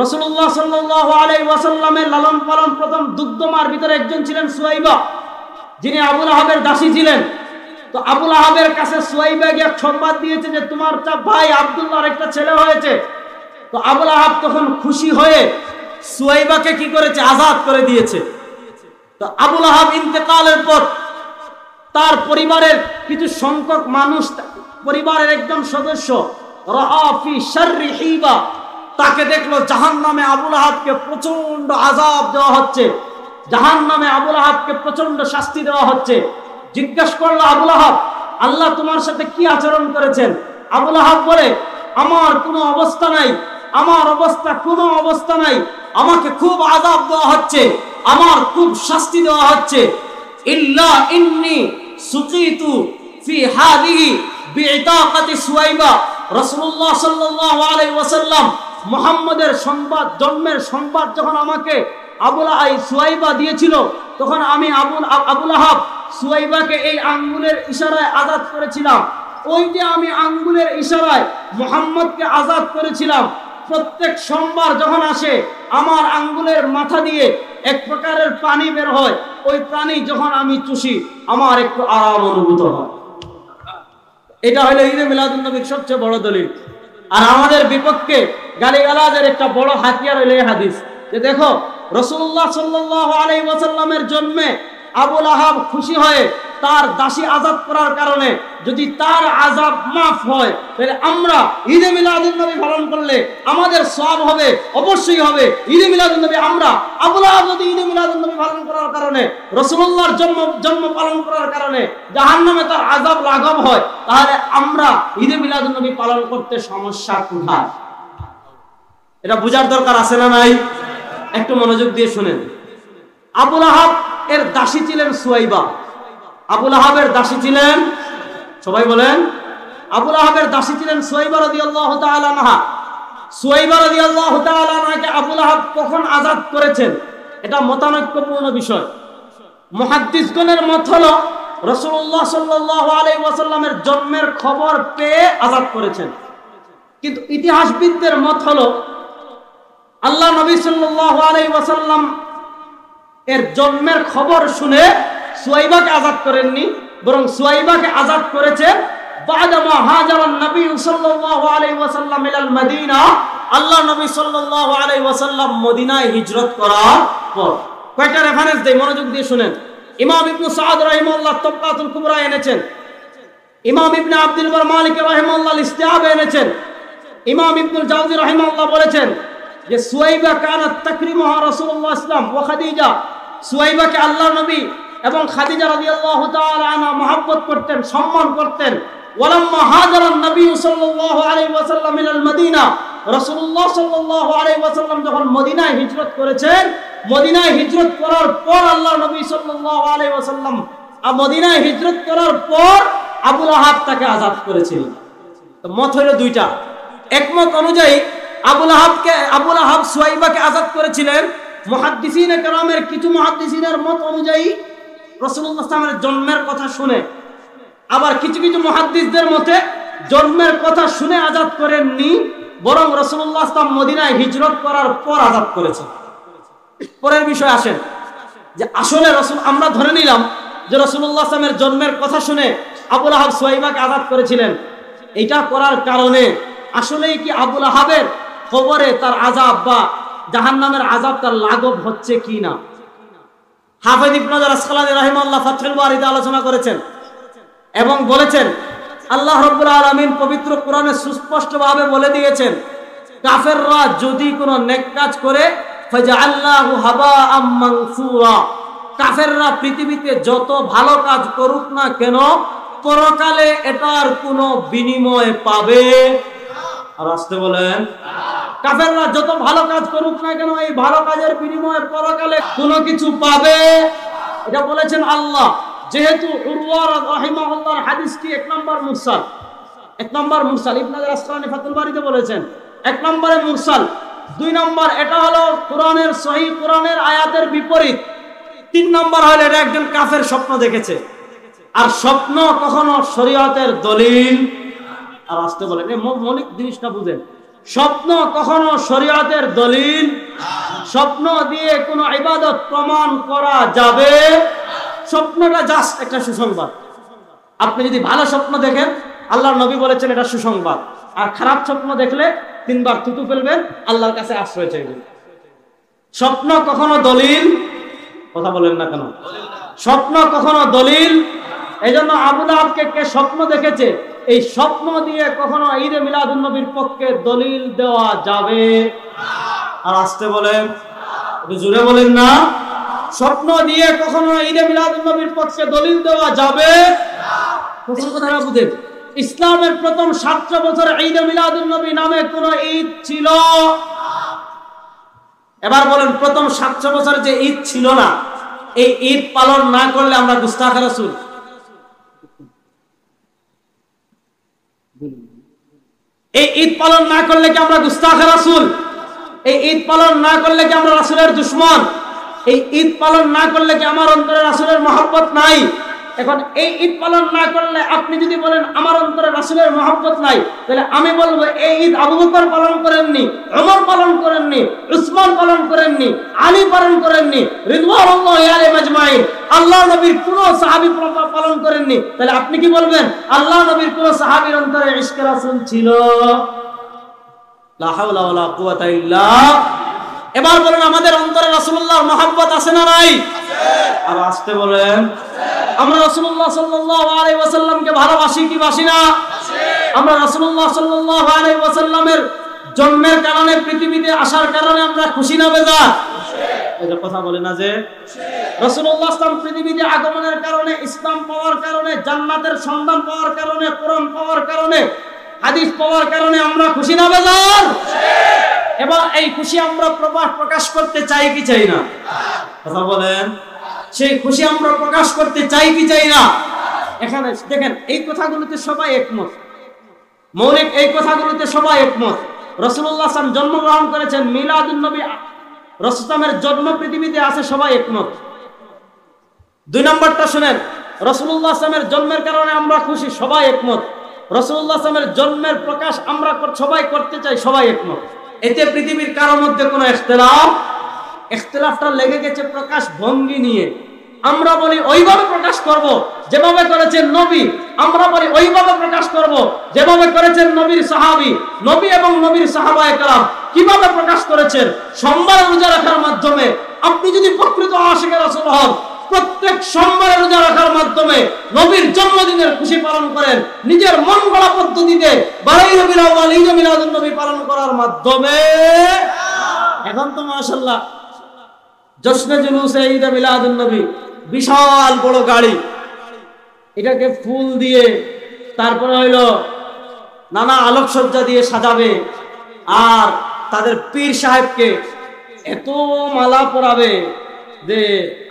রাসূলুল্লাহ সাল্লাল্লাহু আলাইহি ওয়াসাল্লামের লালন পালন প্রথম দুগ্ধমার ভিতরে একজন ছিলেন সুয়াইবা, যিনি আবু লাহাবের দাসী ছিলেন। তো আবু লাহাবের কাছে সুয়াইবা গিয়ে সংবাদ দিয়েছে যে তোমার ভাই আব্দুল্লাহর একটা ছেলে হয়েছে। তো আবু লাহাব তখন খুশি হয়ে সুয়াইবাকে কি করেছে, আজাদ করে দিয়েছে। তো আবু লাহাব ইন্তেকালের পর তার পরিবারের কিছু সংখ্যক মানুষ, পরিবারের একজন সদস্য রাআ ফি শাররি হিবা, তাকে দেখলো জাহান্নামে আবু লাহাবকে প্রচন্ড আযাব দেওয়া হচ্ছে, জাহান্নামে আবু লাহাবকে প্রচন্ড শাস্তি দেওয়া হচ্ছে। জিজ্ঞাসা করলো আবু লাহাব, আল্লাহ তোমার সাথে কি আচরণ করেছেন? আবু লাহাব বলে, আমার কোনো অবস্থা নাই, আমার অবস্থা কোনো অবস্থা নাই, আমাকে খুব আযাব দেওয়া হচ্ছে, আমার খুব শাস্তি দেওয়া হচ্ছে। ইল্লা ইন্নী সুকিতু ফি হাদিহি বিইতাকাতি সুয়াইবা। রাসূলুল্লাহ সাল্লাল্লাহু আলাইহি ওয়াসাল্লাম মুহাম্মদের সংবাদ, জন্মের সংবাদ যখন আমাকে সুয়াইবা দিয়েছিল, তখন আমি আবু লাহাব সুয়াইবাকে এই আঙ্গুলের ইশারায় আজাদ করেছিলাম। ওই যে আমি আঙ্গুলের ইশারায় মুহাম্মদকে আজাদ করেছিলাম, প্রত্যেক সোমবার যখন আসে আমার আঙ্গুলের মাথা দিয়ে এক প্রকারের পানি বের হয়, ওই পানি যখন আমি চুষি আমার একটু আরাম অনুভূত হয়। এটা হলো ঈদে মিলাদুন নবীর সবচেয়ে বড় দলিল। আর আমাদের বিপক্ষে গালিগালাজের একটা বড় হাতিয়ার হলো এই হাদিস, যে দেখো রাসূলুল্লাহ সাল্লাল্লাহু আলাইহি ওয়াসাল্লামের জন্মে আবু লাহাব খুশি হয়ে তার দাসী আজাদ করার কারণে যদি তার আযাব মাফ হয়, তাহলে আমরা ঈদে মিলাদুন নবী পালন করলে আমাদের সওয়াব হবে, অবশ্যই হবে। ঈদে মিলাদুন নবী আমরা আবু লাহাব যদি ঈদে মিলাদুন নবী পালন করার কারণে, রাসূলুল্লাহর জন্ম পালন করার কারণে জাহান্নামে তার আযাব লাঘব হয়, তাহলে আমরা ঈদে মিলাদুন নবী পালন করতে সমস্যা কোথায়? এটা বোঝার দরকার আছে না নাই? একটু মনোযোগ দিয়ে শুনেন। আবু লাহাব এর দাসী ছিলেন সুয়াইবা। আবু লাহাবের দাসী ছিলেন, সবাই বলেন, আবু লাহাবের দাসী ছিলেন সুয়াইবা রাদিয়াল্লাহু তাআলা আনহা। সুয়াইবা রাদিয়াল্লাহু তাআলা আনহাকে আবু লাহাব কখন আজাদ করেছেন, এটা মতানৈক্যপূর্ণ বিষয়। মুহাদ্দিসগণের মত হলো রাসূলুল্লাহ সাল্লাল্লাহু আলাইহি ওয়াসাল্লামের জন্মের খবর পেয়ে আজাদ করেছেন, কিন্তু ইতিহাসবিদদের মত হলো আল্লাহ নবী সাল্লাল্লাহু আলাইহি ওয়াসাল্লাম এর জন্মের খবর শুনে সুয়াইবাকে আজাদ করেননি, বরং সুয়াইবাকে আজাদ করেছেন বাদামা হাজারান নবী সাল্লাল্লাহু আলাইহি ওয়াসাল্লাম ইলাল মদিনা। আল্লাহ নবী সাল্লাল্লাহু আলাইহি ওয়াসাল্লাম মদিনায় হিজরত করার পর। কয়টা রেফারেন্স দেই, মনোযোগ দিয়ে শুনেন। ইমাম ইবনে সাদ রাহিমাহুল্লাহ তাবকাতুল কুবরা এনেছেন, ইমাম ইবনে আব্দুল বার মালিক রাহিমাহুল্লাহ ইস্তিআব এনেছেন। ইমাম ইবনুল জাওজি রাহিমাহুল্লাহ বলেছেন যে সুয়াইবা কানাত তাকরিমুহা রাসূলুল্লাহ সাল্লাল্লাহু ওয়া খাদিজা, সুয়াইবাকে আল্লাহ নবী এবং খাদিজা রাদিয়াল্লাহু তাআলা আনহা মহব্বত করতেন, সম্মান করতেন। ওয়ালাম্মা হাজারান নবী সাল্লাল্লাহু আলাইহি ওয়াসাল্লাম ইলাল মদিনা, রাসূলুল্লাহ সাল্লাল্লাহু আলাইহি ওয়াসাল্লাম যখন মদিনায় হিজরত করেছেন, মদিনায় হিজরত করার পর আল্লাহ নবী সাল্লাল্লাহু আলাইহি ওয়াসাল্লাম মদিনায় হিজরত করার পর আবু লাহাব তাকে আজাদ করেছিলেন। তো মত হলো দুইটা। একমত অনুযায়ী আবু লাহাব সুয়াইবাকে আজাদ করেছিলেন। মুহাদ্দিসিনে কেরামের কিছু মুহাদ্দিসিনের মত অনুযায়ী রাসূলুল্লাহ সাল্লাল্লাহু আলাইহি ওয়াসাল্লামের জন্মের কথা শুনে, আবার কিছু কিছু মুহাদ্দিসদের মতে জন্মের কথা শুনে আজাদ করেননি, বরং রাসূলুল্লাহ সাল্লাল্লাহু আলাইহি ওয়াসাল্লাম মদিনায় হিজরত করার পর আজাদ করেছেন। পরের বিষয় আসেন যে আসলে আমরা ধরে নিলাম যে রাসূলুল্লাহ সাল্লাল্লাহু আলাইহি ওয়াসাল্লামের জন্মের কথা শুনে আবু লাহাব সুয়াইবাকে আজাদ করেছিলেন। এটা করার কারণে আসলেই কি আবু লাহাবের কবরে তার আযাব বা জাহান্নামের আযাব তার লাঘব হচ্ছে কি না? হাফেজ ইবনে হাজার আসকালানী রাহিমাহুল্লাহ ফাথহুল বারীতে আলোচনা করেছেন এবং বলেছেন আল্লাহ রাব্বুল আলামিন পবিত্র কোরআনে সুস্পষ্টভাবে বলে দিয়েছেন, কাফেররা যদি কোনো নেক কাজ করে ফাজআলনাহু হাবাআম মানসুরা, কাফেররা পৃথিবীতে যত ভালো কাজ করুক না কেন পরকালে এটার কোনো বিনিময় পাবে? আর আসতে বলেন, কাফেররা যত ভালো কাজ করুক না কেন এই ভালো কাজের বিনিময়ে পরকালে কোনো কিছু পাবে? এটা বলেছেন আল্লাহ। যেহেতু উরওয়া রাহিমাহুল্লাহর হাদিসটি এক নম্বর মুরসাল ইবনে হাজার আসকালানী ফাতুল বারীতে বলেছেন এক নম্বরে মুরসাল। 2 নম্বর এটা হলো কোরআনের সহিহ কোরআনের আয়াতের বিপরীত। 3 নম্বর হলো এটা একজন কাফের স্বপ্ন দেখেছে। আর স্বপ্ন কখনো শরীয়তের দলিল, আর আসতে বলেন এই মৌলিক জিনিসটা বুঝেন, স্বপ্ন কখনো শরীয়তের দলিল, স্বপ্ন দিয়ে কোনো ইবাদত প্রমাণ করা যাবে। স্বপ্নটা জাস্ট একটা সুসংবাদ। আপনি যদি ভালো স্বপ্ন দেখেন, আল্লাহর নবী বলেছেন এটা সুসংবাদ। আর খারাপ স্বপ্ন দেখলে 3 বার থুতু ফেলবেন, আল্লাহর কাছে আশ্রয় চাইবেন। স্বপ্ন কখনো দলিল, কথা বলেন না কেন? স্বপ্ন কখনো দলিল। এই জন্য আবু লাহাবকে কে স্বপ্ন দেখেছে, এই স্বপ্ন দিয়ে কখনো ঈদে মিলাদুন নবীর পক্ষে দলিল দেওয়া যাবে? আর আসতে বলেন, একটু জোরে বলেন না। স্বপ্ন দিয়ে কখনো ঈদে মিলাদুন নবীর পক্ষে দলিল দেওয়া যাবে? প্রথম কথাটা বুঝেন, ইসলামের প্রথম 700 বছর ঈদে মিলাদুন নবী নামে কোন ঈদ ছিল? এবার বলেন, প্রথম 700 বছর যে ঈদ ছিল না, এই ঈদ পালন না করলে আমরা গুস্তাখ রাসূল। এই ঈদ পালন না করলে কি আমরা গুস্তাখ রাসূল? এই ঈদ পালন না করলে কি আমরা রাসূলের দুশমন? এই ঈদ পালন না করলে কি আমার অন্তরে রাসূলের মহব্বত নাই? এখন এই ঈদ পালন না করলে আপনি যদি বলেন আমার অন্তরে রাসূলের মহব্বত নাই, তাহলে আমি বলবো এই ঈদ আবু বকর পালন করেননি, ওমর পালন করেননি, উসমান পালন করেননি, আলী পালন করেননি, রিদওয়ানুল্লাহি আলাইহিম আজমাইন আল্লাহর নবীর কোন সাহাবী পালন করেননি। তাহলে আপনি কি বলবেন আল্লাহর নবীর কোন সাহাবীর অন্তরে ইশকে রাসূল ছিল? লা হাওলা ওয়ালা কুওয়াতা ইল্লা। এবার বলেন, আমাদের অন্তরে রাসূলুল্লাহর মহব্বত আছে না নাই? আর আসতে বলেন, আমরা রাসূলুল্লাহ সাল্লাল্লাহু আলাইহি ওয়াসাল্লামকে ভালোবাসি কি বাসি না? আমরা রাসূলুল্লাহ সাল্লাল্লাহু আলাইহি ওয়াসাল্লামের জন্মের কারণে, পৃথিবীতে আসার কারণে আমরা খুশি না বেজার? এটা কথা বলে না যে রাসূলুল্লাহ সাল্লাল্লাহু পৃথিবীতে আগমনের কারণে, ইসলাম পাওয়ার কারণে, জান্নাতের সন্ধান পাওয়ার কারণে, কোরআন পাওয়ার কারণে, হাদিস পাওয়ার কারণে আমরা খুশি না বেজার? এবার এই খুশি আমরা প্রকাশ করতে চাই কি চাই না? কথা বলেন, সেই খুশি আমরা প্রকাশ করতে চাই কি চাই না? এখানে দেখেন, এই কথাগুলোতে সবাই একমত, মৌলিক এই কথাগুলোতে সবাই একমত। রাসূলুল্লাহ সাল্লাল্লাহু আলাইহি ওয়াসাল্লাম জন্মগ্রহণ করেছেন, মিলাদুন নবী রাসূলের জন্ম পৃথিবীতে আছে, সবাই একমত। 2 নম্বরটা শুনেন, রাসূলুল্লাহ সাল্লাল্লাহু আলাইহি ওয়াসাল্লামের জন্মের কারণে আমরা খুশি, সবাই একমত। রাসূলুল্লাহ সাল্লাল্লাহু আলাইহি ওয়াসাল্লামের জন্মের প্রকাশ আমরা সবাই করতে চাই, সবাই একমত। এতে পৃথিবীর কারোর মধ্যে কোনো ইখতিলাফটা লেগে গেছে প্রকাশ ভঙ্গি নিয়ে। আমরা বলি ওইভাবে প্রকাশ করব যেভাবে করেছেন নবী, আমরা বলি ওইভাবে প্রকাশ করব যেভাবে করেছেন নবীর সাহাবী, নবী এবং নবীর সাহাবায়ে কেরাম কিভাবে প্রকাশ করেছেন। সোমবার রোজা রাখার মাধ্যমে আপনি যদি প্রকৃত আশিকে রাসূল হন, প্রত্যেক সোমবার রোজা রাখার মাধ্যমে নবীর জন্মদিনের খুশি পালন করেন, নিজের মন গড়া পদ্ধতিতে 12 রবিউল আউয়াল ঈদ মিলাদুন নবী পালন করার মাধ্যমে। এখন তো মাশাআল্লাহ জশ্নে জুলুসে ঈদ মিলাদুন নবী, বিশাল বড় গাড়ি, এটাকে ফুল দিয়ে, তারপরে হইলো নানা আলোকসজ্জা দিয়ে সাজাবে, আর তাদের পীর সাহেবকে এত মালা পরাবে যে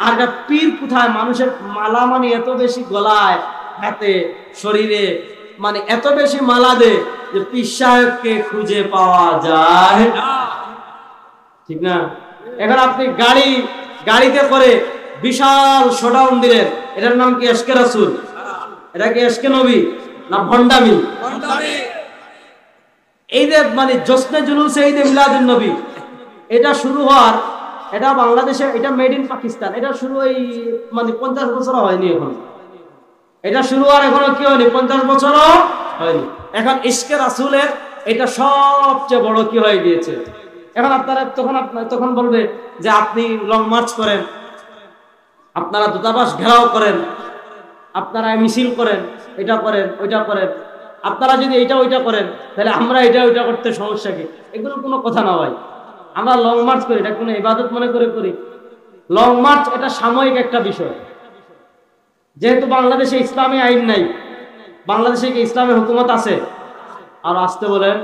আর পীর কোথায়, মানুষের মালা মানে এত বেশি গলায়, হাতে, শরীরে, মানে এত বেশি মালা দে যে পীর সাহেবকে খুঁজে পাওয়া যায় না, ঠিক না? এখন আপনি গাড়িতে করে বিশাল শোডাউন দিলেন, এটার নাম কি ইশকে রাসূল? এটা কি ইশকে নবী না ভণ্ডামি? এই যে মানে জশ্নে জুলুসে ঈদে মিলাদুন নবী, এটা শুরু হওয়ার, এটা বাংলাদেশে, এটা মেড ইন পাকিস্তান, এটা শুরু এই মানে 50 বছর হয়নি এখন, এটা শুরু হওয়ার এখনো কি হয়নি, 50 বছরও হয়নি। এখন ইশকে রাসূলের এটা সবচেয়ে বড় কি হয়ে গিয়েছে। এখন আপনারা তখন বলবে যে আপনি লং মার্চ করেন, আপনারা দূতাবাস ঘেরাও করেন, আপনারা মিছিল করেন, এটা করেন, ওইটা করেন। আপনারা যদি এটা ওইটা করেন, তাহলে আমরা এটা ওইটা করতে সমস্যা কি? এগুলো কোনো কথা না ভাই। আমরা লং মার্চ করি, এটা কোনো ইবাদত মনে করে করি? লং মার্চ এটা সাময়িক একটা বিষয়। যেহেতু বাংলাদেশে ইসলামী আইন নাই, বাংলাদেশে কি ইসলামী হুকুমত আছে? আর আসতে বলেন,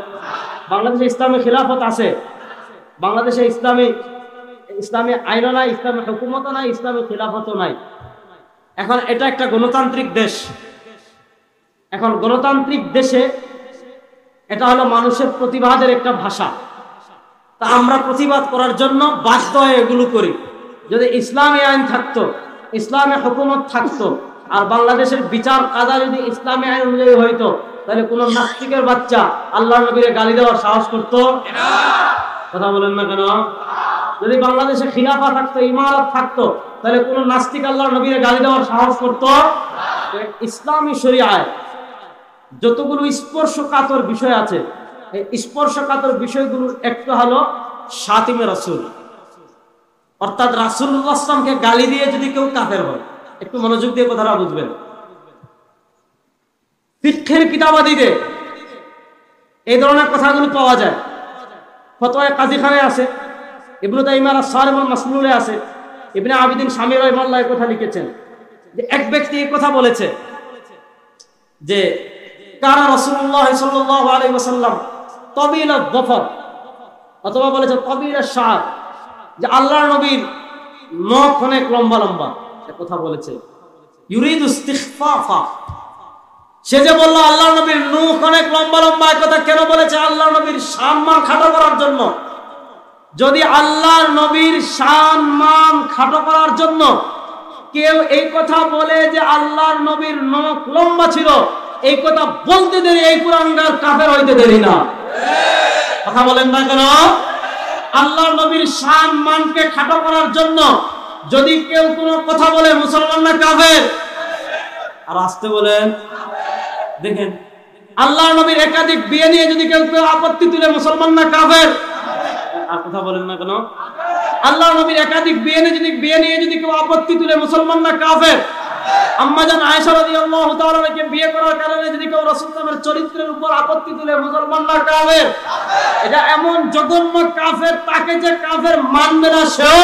বাংলাদেশে ইসলামী খিলাফত আছে? বাংলাদেশে ইসলামী আইনও নাই, ইসলামী হুকুমতও নাই, ইসলামী খিলাফতও নাই। এখন এটা একটা গণতান্ত্রিক দেশ। এখন গণতান্ত্রিক দেশে এটা হলো মানুষের প্রতিবাদের একটা ভাষা। তা আমরা প্রতিবাদ করার জন্য বাধ্য হয়ে এগুলো করি। যদি ইসলামী আইন থাকতো, ইসলামী হুকুমত থাকতো, আর বাংলাদেশের বিচার কাজা যদি ইসলামী আইন অনুযায়ী হইতো, তাহলে কোন নাস্তিকের বাচ্চা আল্লাহর নবীরে গালি দেওয়ার সাহস করতো? কথা বলেন না কেন? যদি বাংলাদেশে খিলাফা থাকতো, ইমারত থাকতো, তাহলে কোন নাস্তিক আল্লাহর নবীরে গালি দেওয়ার সাহস করতো? ইসলামী শরীআয় যতগুলো স্পর্শকাতর বিষয় আছে, এই স্পর্শকাতর বিষয়গুলোর একটা হলো শাতিমে রাসূল, অর্থাৎ রাসূলুল্লাহ সাল্লাল্লাহু আলাইহি ওয়াসাল্লামকে গালি দিয়ে যদি কেউ কাফের হয়। একটু মনোযোগ দিয়ে কথাটা বুঝবেন। ফিকহের কিতাবাদিতে এই ধরনের কথাগুলো পাওয়া যায়। ফতোয়া কাজী খানে আছে, ইবনে তাইমিয়া আস-সারিমুল মাসলুলে আছে, ইবনে আবিদিন শামী রাহিমাহুল্লাহ এই কথা লিখেছেন যে এক ব্যক্তি এই কথা বলেছে যে কানা রাসূলুল্লাহ সাল্লাল্লাহু আলাইহি ওয়াসাল্লাম তাবিল আয-যফর, অথবা বলেছে তাবিল আশ-শা'r, যে আল্লাহর নবীর নখ অনেক লম্বা লম্বা। কথা বলেছে ইউরিদু ইস্তিখফাফা, সে যে বলল আল্লাহর নবীর নখ অনেক লম্বা লম্বা, কথা কেন বলেছে? আল্লাহর নবীর সম্মান খাটো করার জন্য। যদি আল্লাহর নবীর সম্মান খাটো করার জন্য কেউ এই কথা বলে যে আল্লাহর নবীর নখ লম্বা ছিল, এই কথা বলতে দেরি, এই কুরাঙ্গার কাফের হইতে দেরি না। কথা বলেন না কেন? আল্লাহর নবীর সম্মানকে খাটো করার জন্য যদি কেউ কোনো কথা বলে, মুসলমান না কাফের? আর আসতে বলেন, দেখেন আল্লাহর নবীর একাধিক বিয়ে নিয়ে যদি কেউ আপত্তি তুলে, মুসলমান না কাফের? আর কথা বলেন না কেন? আল্লাহর নবীর একাধিক বিয়ে নিয়ে যদি কেউ আপত্তি তুলে, মুসলমান না কাফের? আম্মা জান আয়েশা রাদিয়াল্লাহু তাআলা কে বিয়ে করার কারণে যদি কেউ রাসূল সাল্লাল্লাহু আলাইহি ওয়াসাল্লামের চরিত্রের উপর আপত্তি তুলে, মুসলমান না কাফের? এটা এমন জঘন্য কাফের, তাকে যে কাফের মানবে না সেও